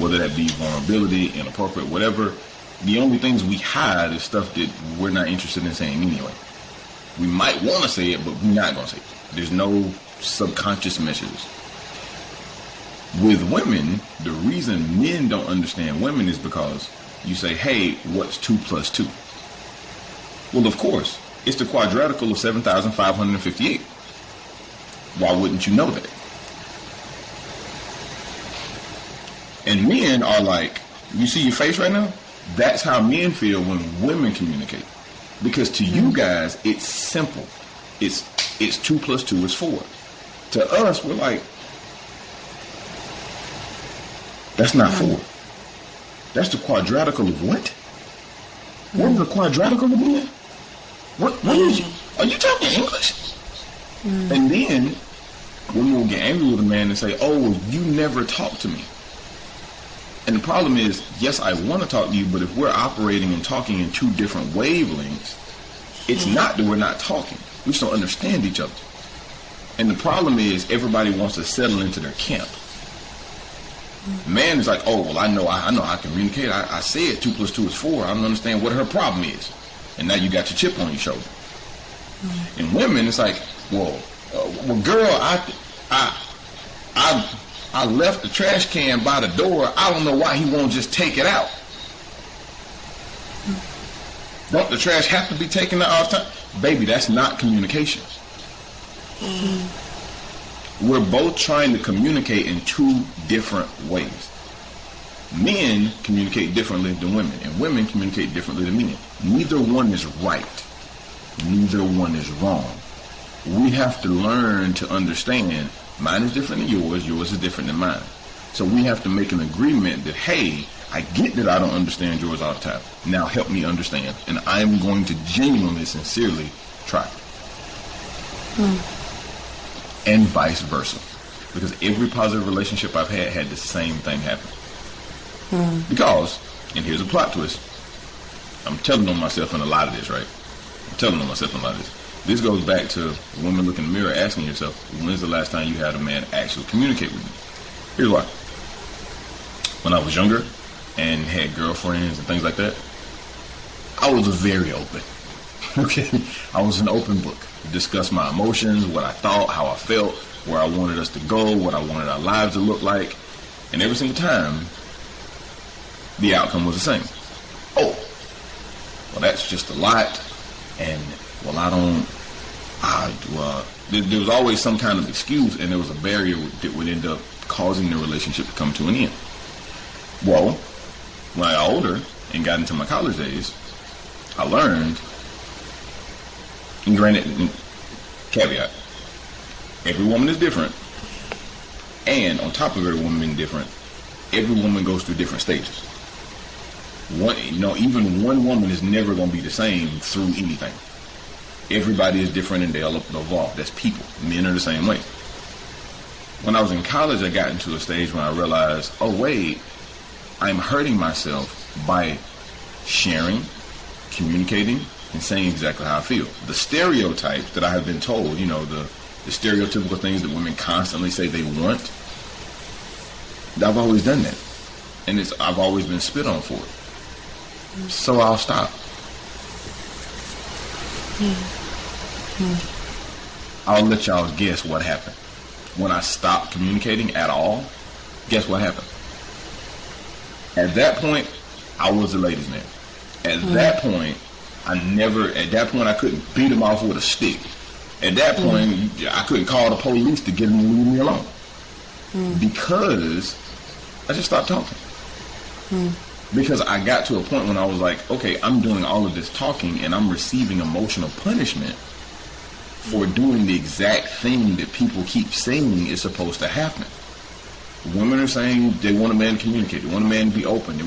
Whether that be vulnerability, inappropriate, whatever. The only things we hide is stuff that we're not interested in saying anyway. We might want to say it, but we're not going to say it. There's no subconscious messages. With women, the reason men don't understand women is because you say, hey, what's 2 plus 2? Well, of course, it's the quadratical of 7,558. Why wouldn't you know that? And men are like, you see your face right now? That's how men feel when women communicate. Because to you guys, it's simple. It's 2 plus 2 is 4. To us, we're like, that's not 4. That's the quadratical of what? What is the quadratical of men? What is you? Are you talking English? And then women will get angry with a man and say, oh, you never talk to me. And the problem is, yes, I want to talk to you, but if we're operating and talking in 2 different wavelengths, it's not that we're not talking. We just don't understand each other. And the problem is, everybody wants to settle into their camp. Man is like, oh, well, I know I communicate. I said 2 plus 2 is 4. I don't understand what her problem is. And now you got your chip on your shoulder. And women, it's like, well, girl, I left the trash can by the door. I don't know why he won't just take it out. Don't the trash have to be taken out all the time? Baby, that's not communication. we're both trying to communicate in two different ways. Men communicate differently than women, and women communicate differently than men. Neither one is right. Neither one is wrong. We have to learn to understand mine is different than yours is different than mine. So we have to make an agreement that, hey, I get that I don't understand yours all the time. Now help me understand. And I'm going to genuinely, sincerely try. And vice versa. Because every positive relationship I've had the same thing happen. Because, and here's a plot twist, I'm telling on myself in a lot of this, right? I'm telling on myself in a lot of this. This goes back to a woman looking in the mirror asking yourself, when's the last time you had a man actually communicate with you? Here's why. When I was younger and had girlfriends and things like that, I was very open. Okay? I was an open book. Discuss my emotions, what I thought, how I felt, where I wanted us to go, what I wanted our lives to look like. And every single time, the outcome was the same. Oh, well, that's just a lot. And, well, there was always some kind of excuse, and there was a barrier that would end up causing the relationship to come to an end. Well, when I got older and got into my college days, I learned, and granted, caveat, every woman is different, and on top of every woman being different, every woman goes through different stages. Even one woman is never going to be the same through anything. Everybody is different and they'll evolve. That's people. Men are the same way. When I was in college, I got into a stage when I realized, oh wait, I'm hurting myself by sharing, communicating, and saying exactly how I feel. The stereotypes that I have been told, the stereotypical things that women constantly say they want, I've always done that. And I've always been spit on for it. So I'll stop. I'll let y'all guess what happened. When I stopped communicating at all, guess what happened? At that point, I was a ladies' man. At that point, I couldn't beat him off with a stick. At that point, I couldn't call the police to get him to leave me alone. Because I just stopped talking. Because I got to a point when I was like, okay, I'm doing all of this talking and I'm receiving emotional punishment for doing the exact thing that people keep saying is supposed to happen. Women are saying they want a man to communicate, they want a man to be open, they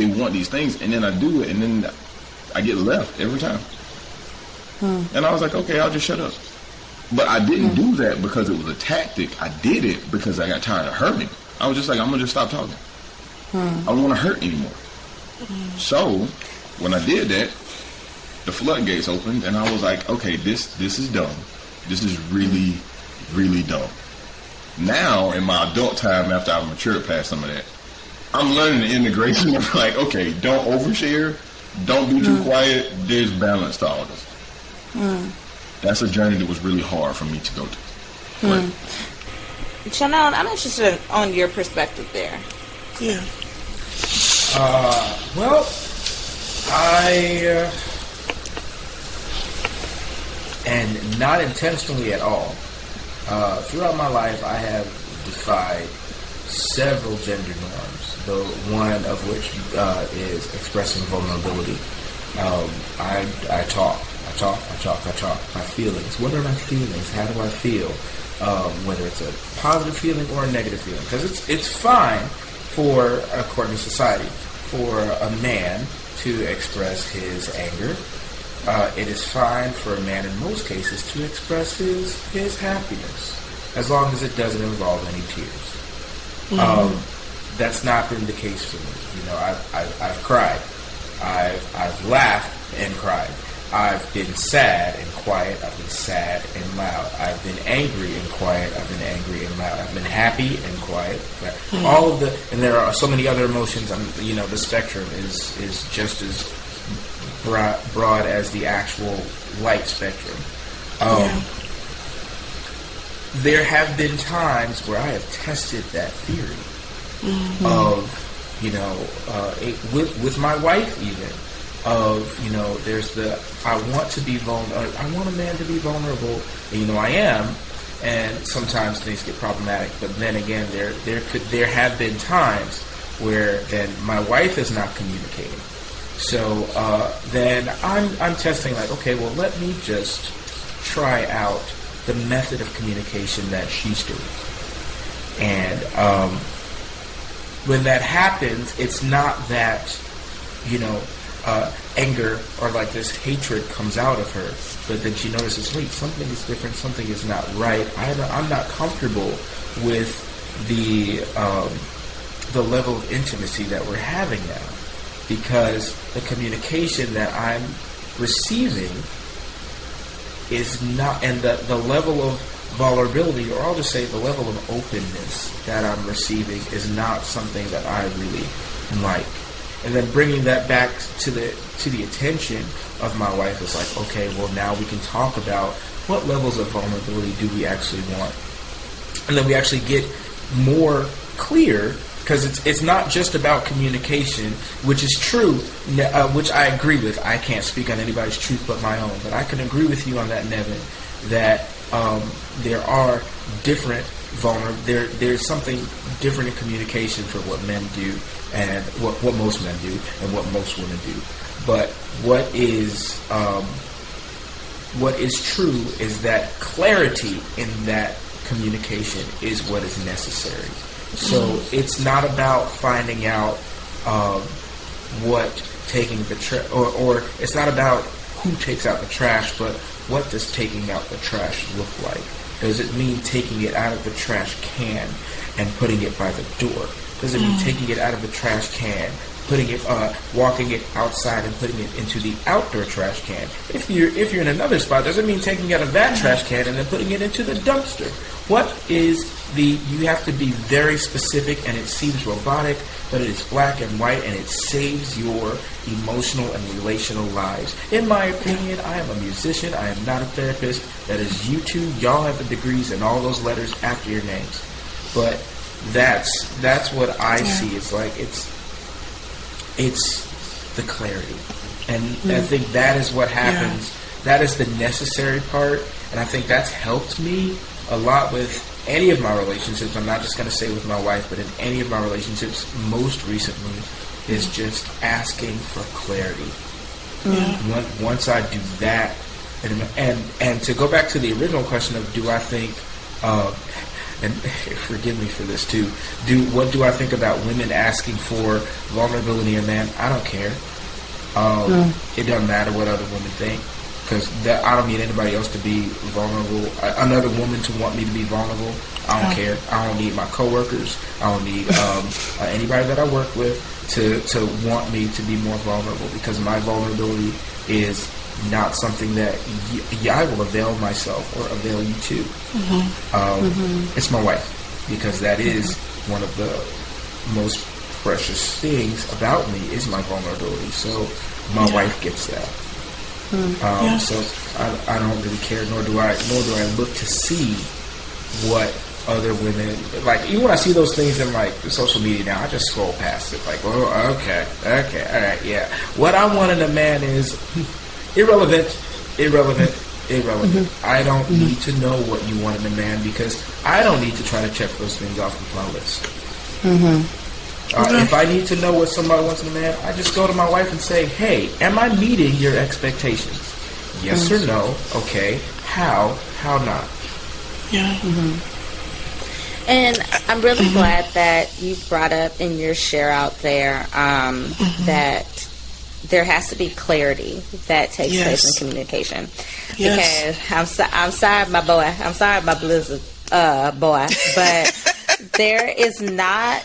want these things, and then I do it, and then I get left every time. And I was like, okay, I'll just shut up. But I didn't do that because it was a tactic. I did it because I got tired of hurting. I was just like, I'm going to just stop talking. I don't want to hurt anymore. So when I did that, the floodgates opened, and I was like, okay, this is dumb. This is really, really dumb. Now, in my adult time, after I've matured past some of that, I'm learning the integration of like, okay, don't overshare, don't be too quiet. There's balance to all this. That's a journey that was really hard for me to go to. Right. Chanel, I'm interested on your perspective there. Yeah. Well, and not intentionally at all, throughout my life I have defied several gender norms, though one of which is expressing vulnerability. I talk my feelings. What are my feelings? How do I feel? Whether it's a positive feeling or a negative feeling, because it's fine for, according to society, for a man to express his anger. It is fine for a man in most cases to express his happiness, as long as it doesn't involve any tears. That's not been the case for me. I've cried, I've laughed and cried. I've been sad and quiet. I've been sad and loud. I've been angry and quiet. I've been angry and loud. I've been happy and quiet. All of and there are so many other emotions. The spectrum is just as broad as the actual light spectrum. There have been times where I have tested that theory of, with my wife even. There's I want to be vulnerable. I want a man to be vulnerable. I am, and sometimes things get problematic. But then again, there have been times where then my wife is not communicating. So then I'm testing, like, okay, well, let me just try out the method of communication that she's doing. And when that happens, it's not that, anger or like this hatred comes out of her, but then she notices, wait, something is different, something is not right. I'm not comfortable with the level of intimacy that we're having now, because the communication that I'm receiving is not, and the level of vulnerability, or I'll just say the level of openness that I'm receiving is not something that I really like. And then bringing that back to the attention of my wife is like, okay, well, now we can talk about what levels of vulnerability do we actually want. And then we actually get more clear, because it's not just about communication, which is true, which I agree with. I can't speak on anybody's truth but my own, but I can agree with you on that, Nevin, that there are different there's something different in communication for what men do and what most men do and what most women do. But what is true is that clarity in that communication is what is necessary. So it's not about finding out what taking the trash, or it's not about who takes out the trash, but what does taking out the trash look like? Does it mean taking it out of the trash can and putting it by the door? Does it mean taking it out of the trash can, putting it, walking it outside and putting it into the outdoor trash can? If you're in another spot, does it mean taking it out of that trash can and then putting it into the dumpster? You have to be very specific, and it seems robotic, but it is black and white, and it saves your emotional and relational lives. In my opinion, I am a musician. I am not a therapist. That is you two. Y'all have the degrees and all those letters after your names. But that's what I see. It's like it's the clarity, and I think that is what happens. That is the necessary part, and I think that's helped me a lot with any of my relationships. I'm not just going to say with my wife, but in any of my relationships most recently, is just asking for clarity. Once I do that, and to go back to the original question of, do I think, and forgive me for this too, what do I think about women asking for vulnerability in men? I don't care. It doesn't matter what other women think, because I don't need anybody else to be vulnerable. Another woman to want me to be vulnerable, I don't care. I don't need my coworkers. I don't need anybody that I work with to want me to be more vulnerable, because my vulnerability is not something that I will avail myself or avail you to. It's my wife, because that is one of the most precious things about me is my vulnerability. So my wife gets that. So I don't really care, nor do I look to see what other women like. Even when I see those things in like social media now, I just scroll past it. Like, oh, okay, all right, yeah. What I want in a man is irrelevant. I don't need to know what you want in a man, because I don't need to try to check those things off of my list. If I need to know what somebody wants in a man, I just go to my wife and say, hey, am I meeting your expectations? Yes or no? Okay. How not? And I'm really glad that you brought up in your share out there that there has to be clarity that takes place in communication. Because I'm sorry, my boy. I'm sorry, my Blizzard boy. But there is not.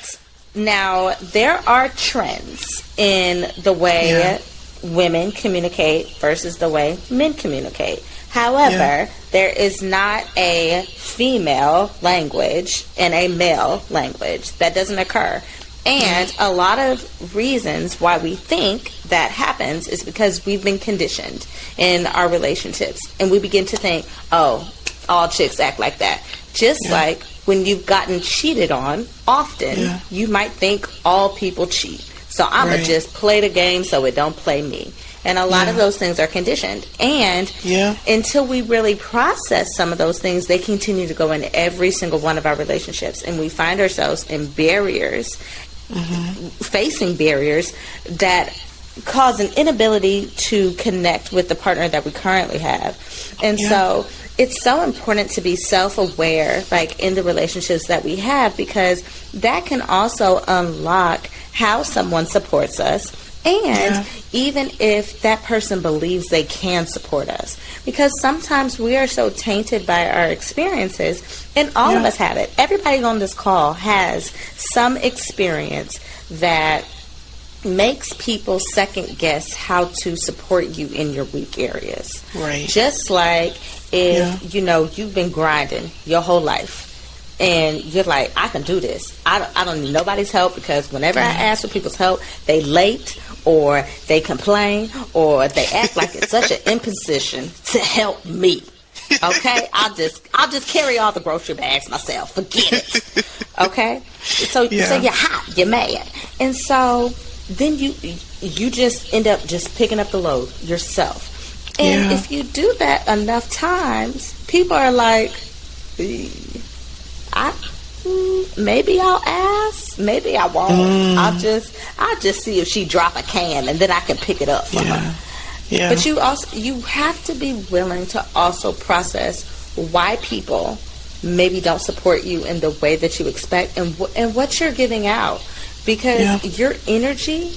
Now, there are trends in the way women communicate versus the way men communicate. However, there is not a female language and a male language. That doesn't occur. And a lot of reasons why we think that happens is because we've been conditioned in our relationships. And we begin to think, oh, all chicks act like that. Just like when you've gotten cheated on, often you might think all people cheat. So I'm going to just play the game so it don't play me. And a lot of those things are conditioned. And until we really process some of those things, they continue to go into every single one of our relationships. And we find ourselves in barriers, facing barriers that cause an inability to connect with the partner that we currently have. And so it's so important to be self-aware, like in the relationships that we have, because that can also unlock how someone supports us. And even if that person believes they can support us, because sometimes we are so tainted by our experiences, and all of us have it. Everybody on this call has some experience that makes people second guess how to support you in your weak areas. Right. Just like if, you've been grinding your whole life and you're like, I can do this. I don't need nobody's help, because whenever I ask for people's help, they late or they complain or they act like it's such an imposition to help me. Okay? I'll just carry all the grocery bags myself. Forget it. Okay? So you're hot, you're mad. And so then you just end up just picking up the load yourself. And if you do that enough times, people are like, maybe I'll ask, maybe I won't. I'll just see if she drop a can, and then I can pick it up for her. Yeah. But you have to be willing to also process why people maybe don't support you in the way that you expect, and what you're giving out. Because your energy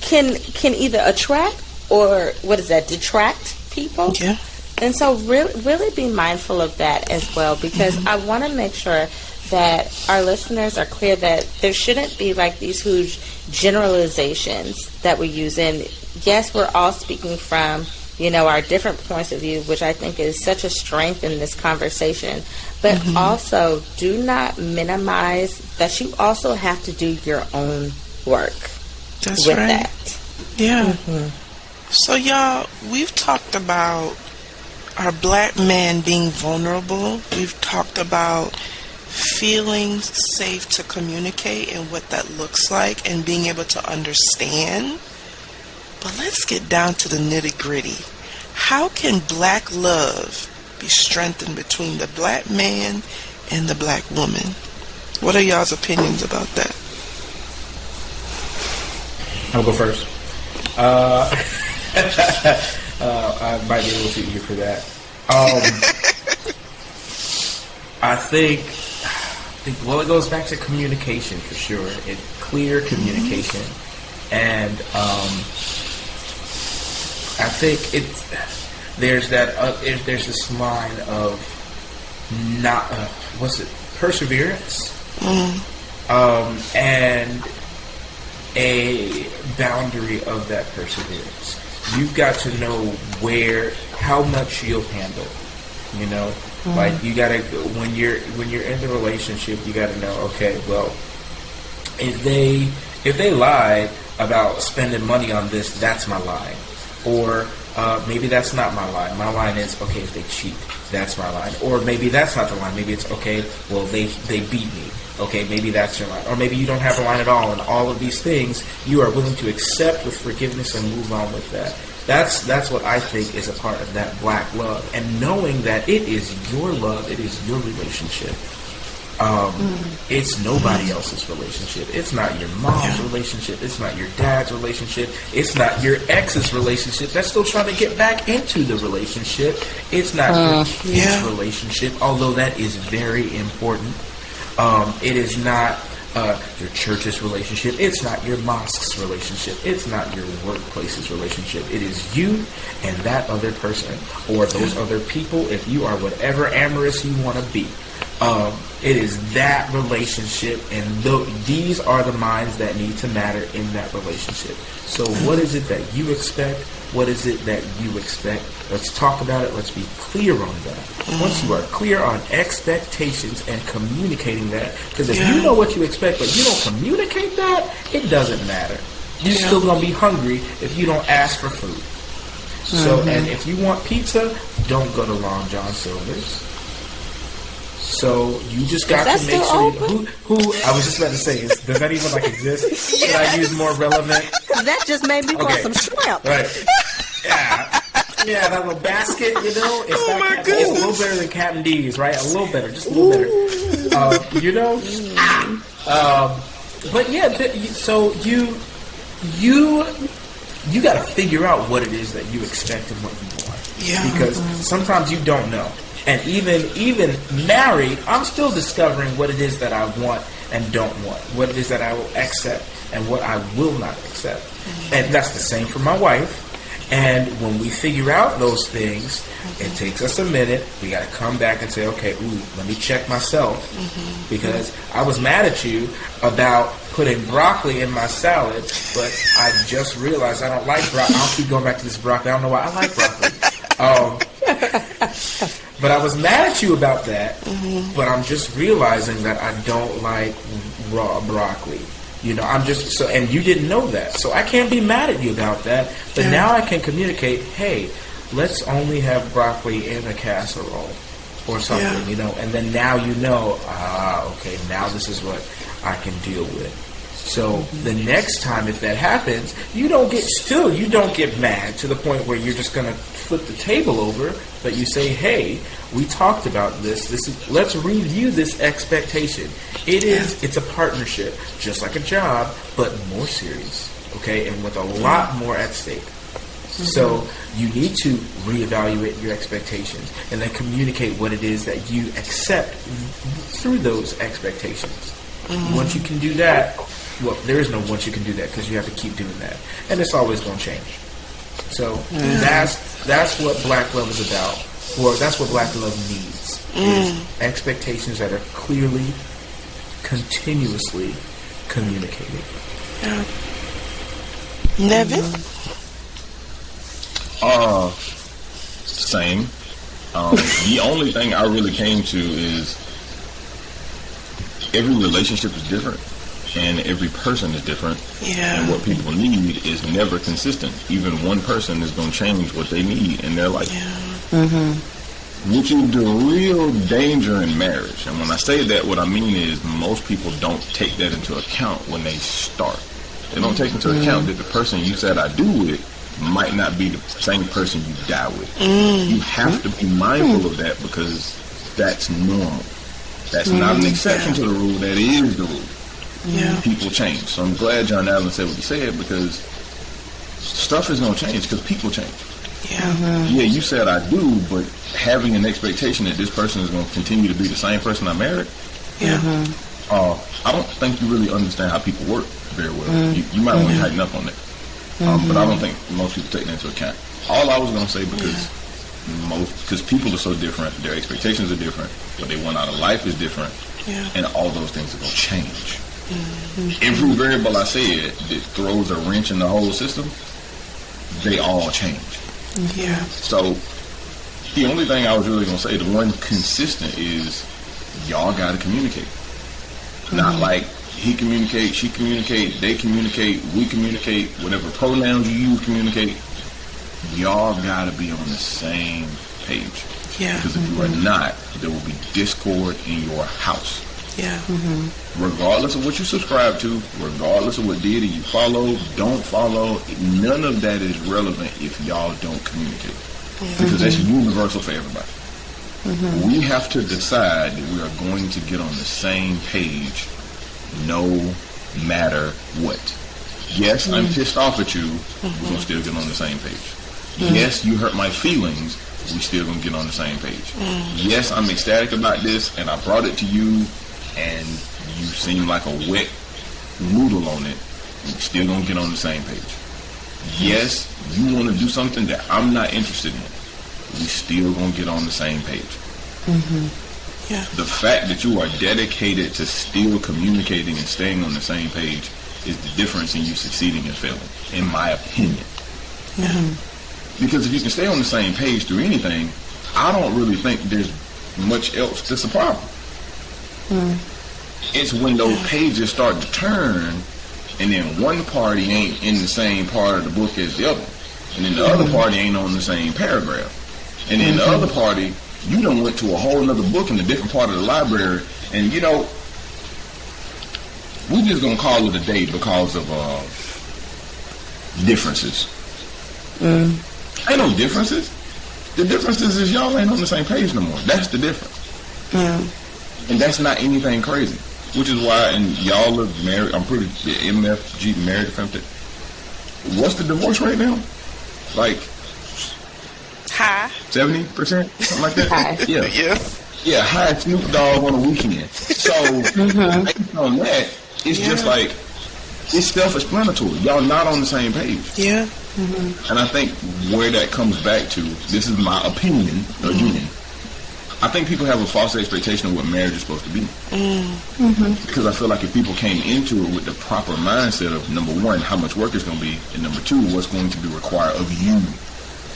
can either attract or detract people. Yeah. And so really be mindful of that as well, because I want to make sure that our listeners are clear that there shouldn't be like these huge generalizations that we use. And yes, we're all speaking from, our different points of view, which I think is such a strength in this conversation. But also, do not minimize that you also have to do your own work. That's with right. That. Yeah. So, y'all, we've talked about our black man being vulnerable. We've talked about feeling safe to communicate and what that looks like and being able to understand. But let's get down to the nitty-gritty. How can black love be strengthened between the black man and the black woman? What are y'all's opinions about that? I'll go first. I might be a little too eager for that. I think, it goes back to communication for sure. It's clear communication. And I think there's this line of perseverance, and a boundary of that perseverance. You've got to know how much you'll handle. Like you gotta, when you're in the relationship, you gotta know, okay, well, if they lie about spending money on this, that's my line. Or maybe that's not my line. My line is, okay, if they cheat, that's my line. Or maybe that's not the line. Maybe it's, okay, well, they beat me. Okay, maybe that's your line. Or maybe you don't have a line at all. And all of these things you are willing to accept with forgiveness and move on with that. That's what I think is a part of that black love. And knowing that it is your love, it is your relationship. It's nobody else's relationship. It's not your mom's relationship. It's not your dad's relationship. It's not your ex's relationship that's still trying to get back into the relationship. It's not your kid's relationship, although that is very important. It is not your church's relationship. It's not your mosque's relationship. It's not your workplace's relationship. It is you and that other person, or those other people, if you are whatever amorous you want to be. It is that relationship, and these are the minds that need to matter in that relationship. So what is it that you expect? What is it that you expect? Let's talk about it. Let's be clear on that. Once you are clear on expectations and communicating that, because if you know what you expect but you don't communicate that, it doesn't matter. You're still going to be hungry if you don't ask for food. So, and if you want pizza, don't go to Long John Silver's. So you just got to make sure who I was just about to say does that even like exist? Yes. Should I use more relevant? That just made me want some shrimp. Right. Yeah, that little basket, you know, it's it's a little better than Captain D's, right? A little better, just a little better. You know, but yeah, so you got to figure out what it is that you expect and what you want. Yeah. Because sometimes you don't know. And even married, I'm still discovering what it is that I want and don't want, what it is that I will accept and what I will not accept. And that's the same for my wife. And when we figure out those things, it takes us a minute. We got to come back and say, okay, let me check myself. Because I was mad at you about putting broccoli in my salad, but I just realized I don't like broccoli. I'll keep going back to this broccoli. I don't know why I like broccoli. But I was mad at you about that, but I'm just realizing that I don't like raw broccoli. You know, I'm just and you didn't know that, so I can't be mad at you about that. But now I can communicate, hey, let's only have broccoli in a casserole or something, you know. And then now you know, okay, now this is what I can deal with. So the next time if that happens, you don't get mad to the point where you're just going to flip the table over, but you say, hey, we talked about this. Let's review this expectation. It's a partnership, just like a job, but more serious, okay, and with a lot more at stake. So you need to reevaluate your expectations and then communicate what it is that you accept through those expectations. Once you can do that, well, there is no once you can do that because you have to keep doing that, and it's always going to change. So that's what Black love is about, or that's what Black love needs: is expectations that are clearly, continuously communicated. Nevin? Same. The only thing I really came to is every relationship is different. And every person is different. Yeah. And what people need is never consistent. Even one person is going to change what they need in their life. Yeah. Which is the real danger in marriage. And when I say that, what I mean is most people don't take that into account when they start. They don't take into account that the person you said I do with might not be the same person you die with. You have to be mindful of that because that's normal. That's not an exception to the rule. That is the rule. Yeah. People change. So I'm glad John Allen said what he said because stuff is going to change because people change. Yeah. Yeah, you said I do, but having an expectation that this person is going to continue to be the same person I married, I don't think you really understand how people work very well. You might want to tighten up on that. But I don't think most people take that into account. All I was going to say because people are so different, their expectations are different, what they want out of life is different, and all those things are going to change. Every variable I said that throws a wrench in the whole system, they all change. Yeah. So the only thing I was really going to say, the one consistent is y'all got to communicate. Not like he communicates, she communicates, they communicate, we communicate, whatever pronouns you use communicate. Y'all got to be on the same page. Yeah. Because if you are not, there will be discord in your house. Yeah. Regardless of what you subscribe to, regardless of what deity you follow, don't follow, none of that is relevant if y'all don't communicate. Because that's universal for everybody. We have to decide that we are going to get on the same page no matter what. Yes, I'm pissed off at you, we're going to still get on the same page. Yes, you hurt my feelings, we still going to get on the same page. Yes, I'm ecstatic about this and I brought it to you and you seem like a wet noodle on it, we still gonna get on the same page. Yes, you want to do something that I'm not interested in, we still gonna get on the same page. Yeah. The fact that you are dedicated to still communicating and staying on the same page is the difference in you succeeding and failing, in my opinion. Because if you can stay on the same page through anything, I don't really think there's much else that's a problem. It's when those pages start to turn and then one party ain't in the same part of the book as the other, and then the other party ain't on the same paragraph, and then the other party You done went to a whole other book in a different part of the library, and we just gonna call it a day because of differences. Ain't no differences. The differences is y'all ain't on the same page no more. That's the difference. And that's not anything crazy. Which is why, and y'all are married. I'm pretty MFG married. What's the divorce rate now? Like high 70%, something like that. High. Yeah. High Snoop Dogg on the weekend. So based on that, it's just like it's self-explanatory. Y'all not on the same page. Yeah. And I think where that comes back to, this is my opinion again. I think people have a false expectation of what marriage is supposed to be. Because I feel like if people came into it with the proper mindset of, number one, how much work is going to be, and number two, what's going to be required of you.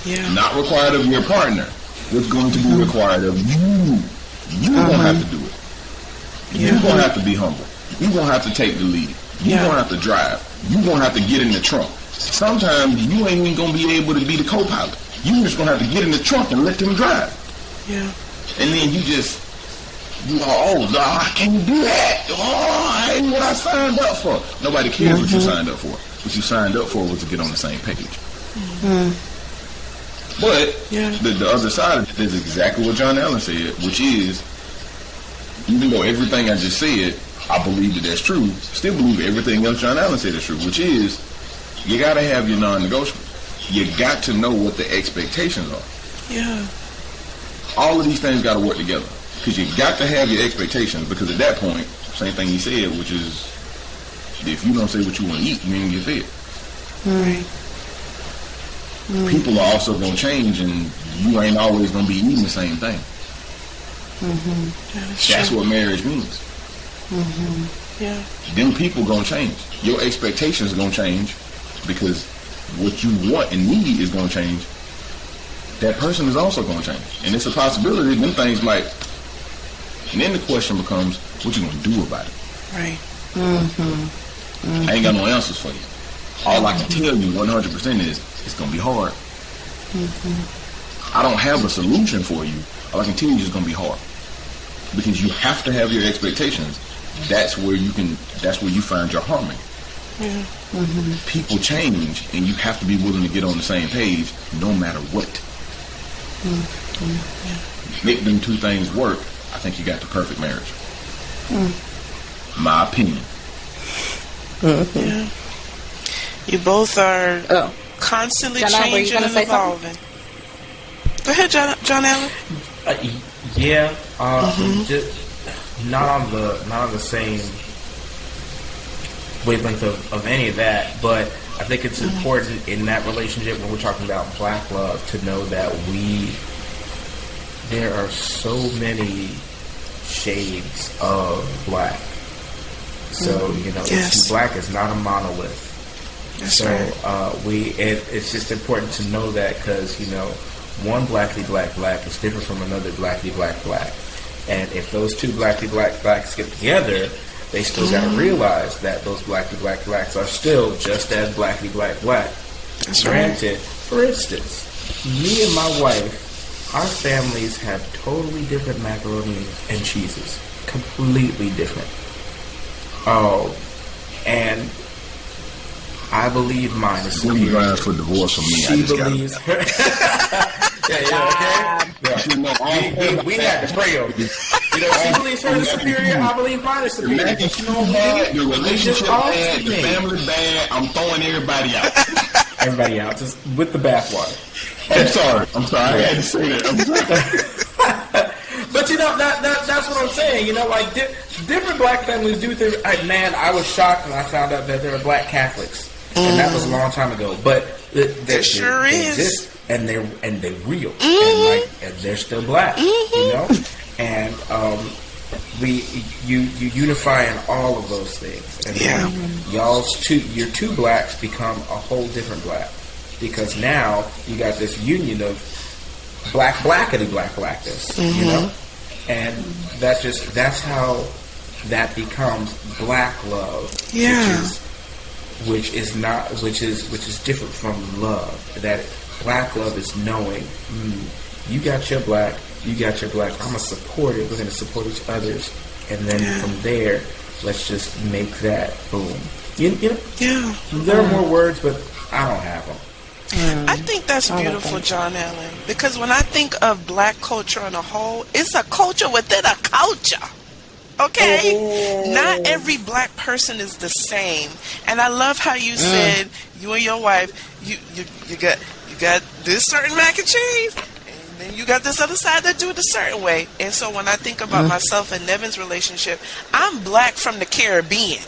Yeah. Not required of your partner. What's going to be required of you. You're going to have to do it. You're going to have to be humble. You're going to have to take the lead. You're going to have to drive. You're going to have to get in the trunk. Sometimes you ain't even going to be able to be the co-pilot. You're just going to have to get in the trunk and let them drive. Yeah. And then I can't do that. Oh, I ain't what I signed up for. Nobody cares what you signed up for. What you signed up for was to get on the same page. But the other side of it is exactly what John Allen said, which is, even though everything I just said, I believe that that's true, still believe everything else John Allen said is true, which is, you got to have your non-negotiables. You got to know what the expectations are. Yeah. All of these things got to work together, because you got to have your expectations, because at that point, same thing he said, which is, if you don't say what you want to eat, you ain't get fed. Right. People are also going to change, and you ain't always going to be eating the same thing. That's what marriage means. Yeah. Them people going to change. Your expectations are going to change, because what you want and need is going to change. That person is also going to change. And it's a possibility them things might... And then the question becomes, what you going to do about it? Right. I ain't got no answers for you. All I can tell you 100% is, it's going to be hard. I don't have a solution for you. All I can tell you is it's going to be hard. Because you have to have your expectations. That's where you find your harmony. Yeah. People change, and you have to be willing to get on the same page no matter what. Make them two things work. I think you got the perfect marriage. My opinion. Yeah. You both are constantly changing and evolving. Go ahead, John Allen. Just not on the same wavelength of any of that, but I think it's important in that relationship when we're talking about black love to know that there are so many shades of black. So black is not a monolith. That's right. It's just important to know that, because one blackly black is different from another blackly black. And if those two blackly black blacks get together, they still got to realize that those blackly black blacks are still just as blackly black. That's Granted, right. for instance, me and my wife, our families have totally different macaroni and cheeses. Completely different. And I believe mine is superior. When you ask for divorce from me, She believes her. We had to pray over this. She believes her is superior. I believe mine is superior. The relationship bad, the family bad. I'm throwing everybody out. Everybody out, just with the bathwater. I'm sorry. I had to say that. I'm sorry. But that's what I'm saying. Different black families do things. I was shocked when I found out that there are black Catholics, and that was a long time ago. But they sure is. Exist, and they're real, and they're still black. And you unify in all of those things, and your two blacks become a whole different black, because now you got this union of blackity blackness, and that's how that becomes black love, which is different from love. That black love is knowing you got your black, You got your black. I'm gonna support it. We're gonna support each other's, and then from there, let's just make that boom. You know, there are more words, but I don't have them. I think that's beautiful, John Allen, because when I think of black culture on a whole, it's a culture within a culture. Okay? Not every black person is the same. And I love how you said you and your wife, you got this certain mac and cheese, and then you got this other side that do it a certain way. And so when I think about myself and Nevin's relationship, I'm black from the Caribbean.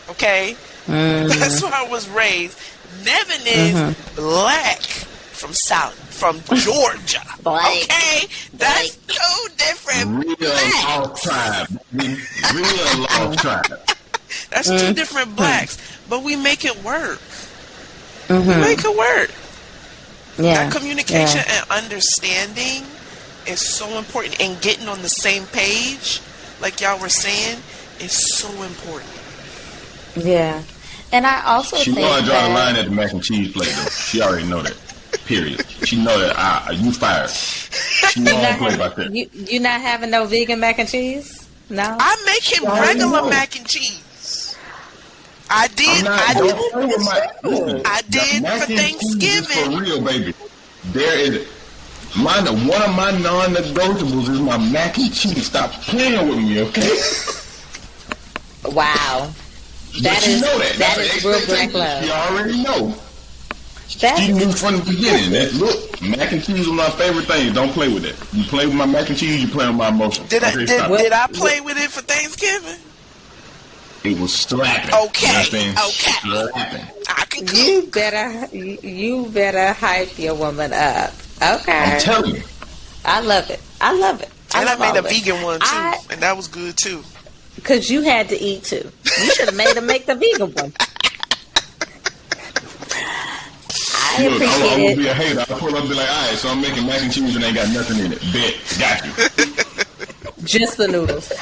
Okay? That's where I was raised. Nevin is black from Georgia. Okay? That's two different blacks. Lost tribe. Real lost tribe. That's two different blacks. But we make it work. We make it work. Yeah. That communication and understanding is so important. And getting on the same page, like y'all were saying, is so important. Yeah. And I also she think want to draw that a line at the mac and cheese plate, though. She already know that. Period. She know that you fired. She won't play about that. You not having no vegan mac and cheese? No. I make him regular mac and cheese. I did for Thanksgiving. For real, baby. There is one of my non-negotiables is my mac and cheese. Stop playing with me, okay? Wow. That is real black love. She already know. She knew from the beginning that, look, mac and cheese are my favorite thing. Don't play with it. You play with my mac and cheese, you play with my emotions. Did I play with it for Thanksgiving? It was slapping. Okay. Slapping. I can cook. You better hype your woman up. Okay. I'm telling you. I love it. And I made a vegan one too, and that was good too. Because you had to eat too. You should have made her make the vegan one. I appreciate I it. would be a hater. I'll pull up and be like, all right, so I'm making mac and cheese and ain't got nothing in it. Bet. Got you. Just the noodles.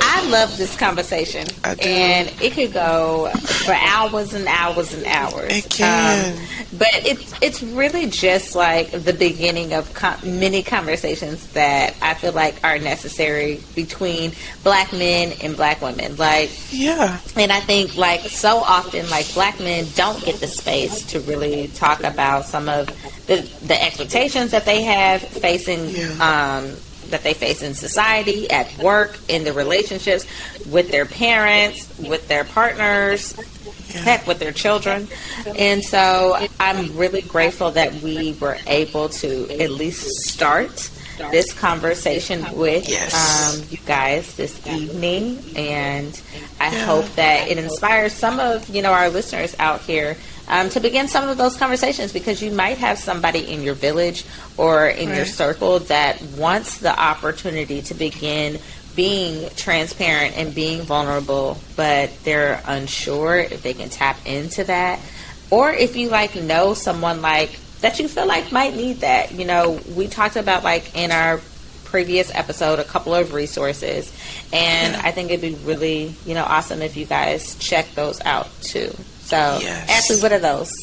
I love this conversation. I do. And it could go for hours and hours and hours. It can. But it's really just like the beginning of many conversations that I feel like are necessary between black men and black women. Like, yeah. And I think like so often like black men don't get the space to really talk about some of the expectations that they have facing that they face in society, at work, in the relationships with their parents, with their partners, heck, with their children. And so I'm really grateful that we were able to at least start this conversation with you guys this evening. And I hope that it inspires some of, our listeners out here to begin some of those conversations, because you might have somebody in your village or in your circle that wants the opportunity to begin being transparent and being vulnerable, but they're unsure if they can tap into that. Or if you know someone that you feel like might need that. We talked about in our previous episode a couple of resources, and I think it'd be really awesome if you guys check those out too. So, Ashley, what are those?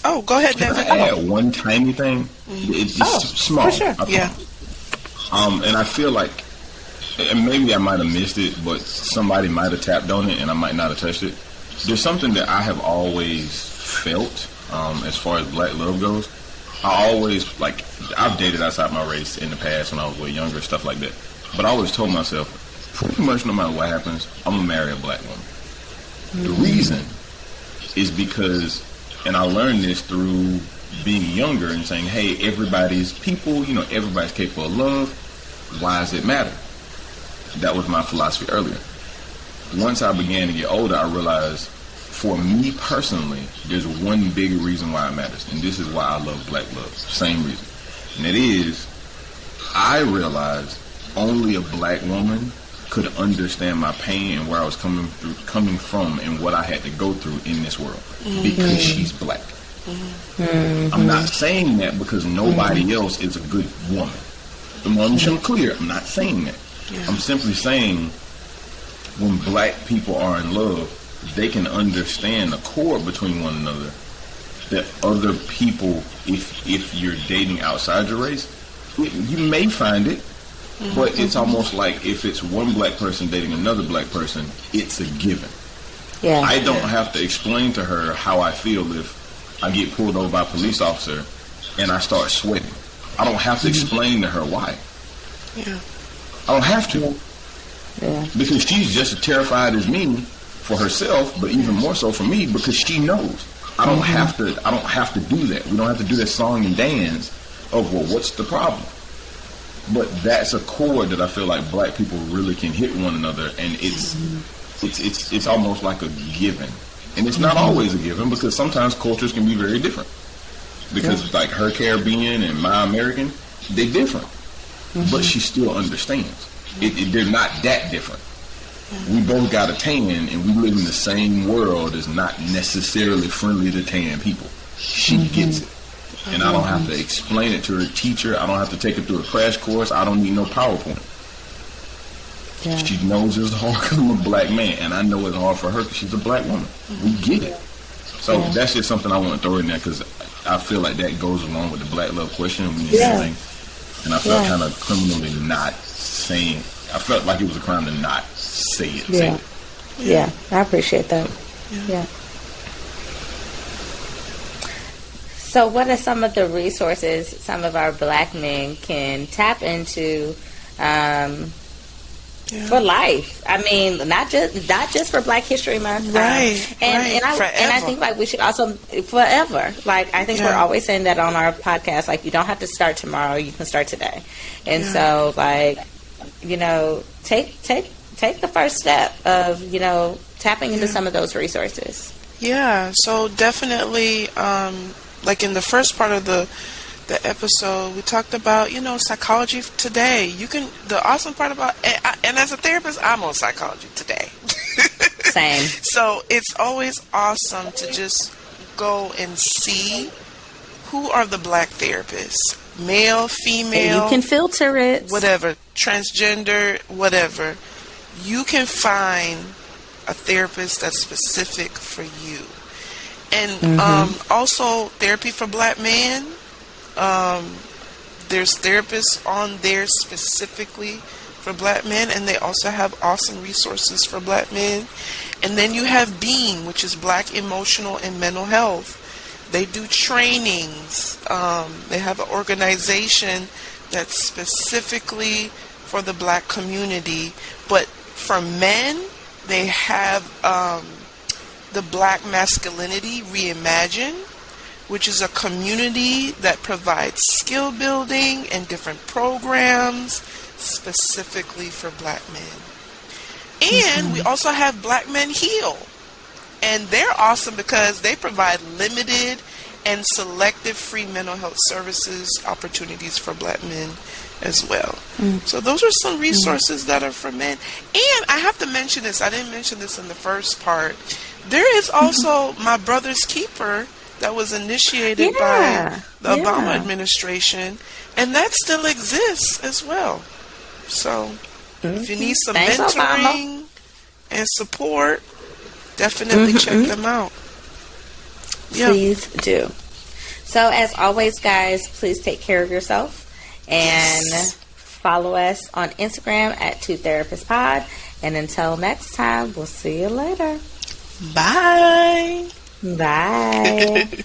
Go ahead, Devin. Can I add one tiny thing? It's small. For sure. Yeah. And I feel like, and maybe I might have missed it, but somebody might have tapped on it and I might not have touched it. There's something that I have always felt as far as black love goes. I always, I've dated outside my race in the past when I was way younger, stuff like that. But I always told myself, pretty much no matter what happens, I'm going to marry a black woman. The reason is because, and I learned this through being younger and saying, hey, everybody's people, everybody's capable of love. Why does it matter? That was my philosophy earlier. Once I began to get older, I realized, for me personally, there's one big reason why it matters, and this is why I love black love. Same reason. And it is, I realized only a black woman could understand my pain and where I was coming from and what I had to go through in this world, because she's black. I'm not saying that because nobody else is a good woman. I'm clear. I'm not saying that. I'm simply saying when black people are in love, they can understand the accord between one another that other people, if you're dating outside your race, you may find it, But it's almost like if it's one black person dating another black person, it's a given. Yeah. I don't have to explain to her how I feel if I get pulled over by a police officer and I start sweating. I don't have to explain to her why. Yeah. I don't have to. Yeah. Because she's just as terrified as me for herself, but even more so for me because she knows. I don't have to do that. We don't have to do that song and dance of, well, what's the problem? But that's a chord that I feel like black people really can hit one another, and it's almost like a given. And it's not always a given because sometimes cultures can be very different. Because like her Caribbean and my American, they're different. But she still understands. They're not that different. We both got a tan, and we live in the same world as not necessarily friendly to tan people. She gets it. And I don't have to explain it to her teacher. I don't have to take her through a crash course. I don't need no PowerPoint. Yeah. She knows it's hard because I'm a black man, and I know it's hard for her because she's a black woman. We get it. So that's just something I want to throw in there because I feel like that goes along with the black love question and everything. And I felt kind of criminally not saying. I felt like it was a crime to not say it. Yeah. Yeah, I appreciate that. Yeah. So what are some of the resources some of our black men can tap into for life? I mean, not just for Black History Month, right? And I think like we should also forever. Like I think we're always saying that on our podcast. Like you don't have to start tomorrow; you can start today. And so, like take the first step of tapping into some of those resources. Yeah. So definitely. Like in the first part of the episode, we talked about, Psychology Today. The awesome part about, and as a therapist, I'm on Psychology Today. Same. So it's always awesome to just go and see who are the black therapists. Male, female. And you can filter it. Whatever. Transgender, whatever. You can find a therapist that's specific for you. And also therapy for black men. There's therapists on there specifically for black men, and they also have awesome resources for black men. And then you have BEAM, which is Black Emotional and Mental Health. They do trainings. They have an organization that's specifically for the black community. But for men, they have the Black Masculinity Reimagined, which is a community that provides skill building and different programs specifically for black men. And we also have Black Men Heal. And they're awesome because they provide limited and selective free mental health services opportunities for black men as well. So those are some resources that are for men. And I have to mention this. I didn't mention this in the first part. There is also My Brother's Keeper that was initiated by the Obama administration, and that still exists as well. So if you need some mentoring and support, definitely check them out. Please do. So as always, guys, please take care of yourself and follow us on Instagram at 2therapistpod. And until next time, we'll see you later. Bye. Bye.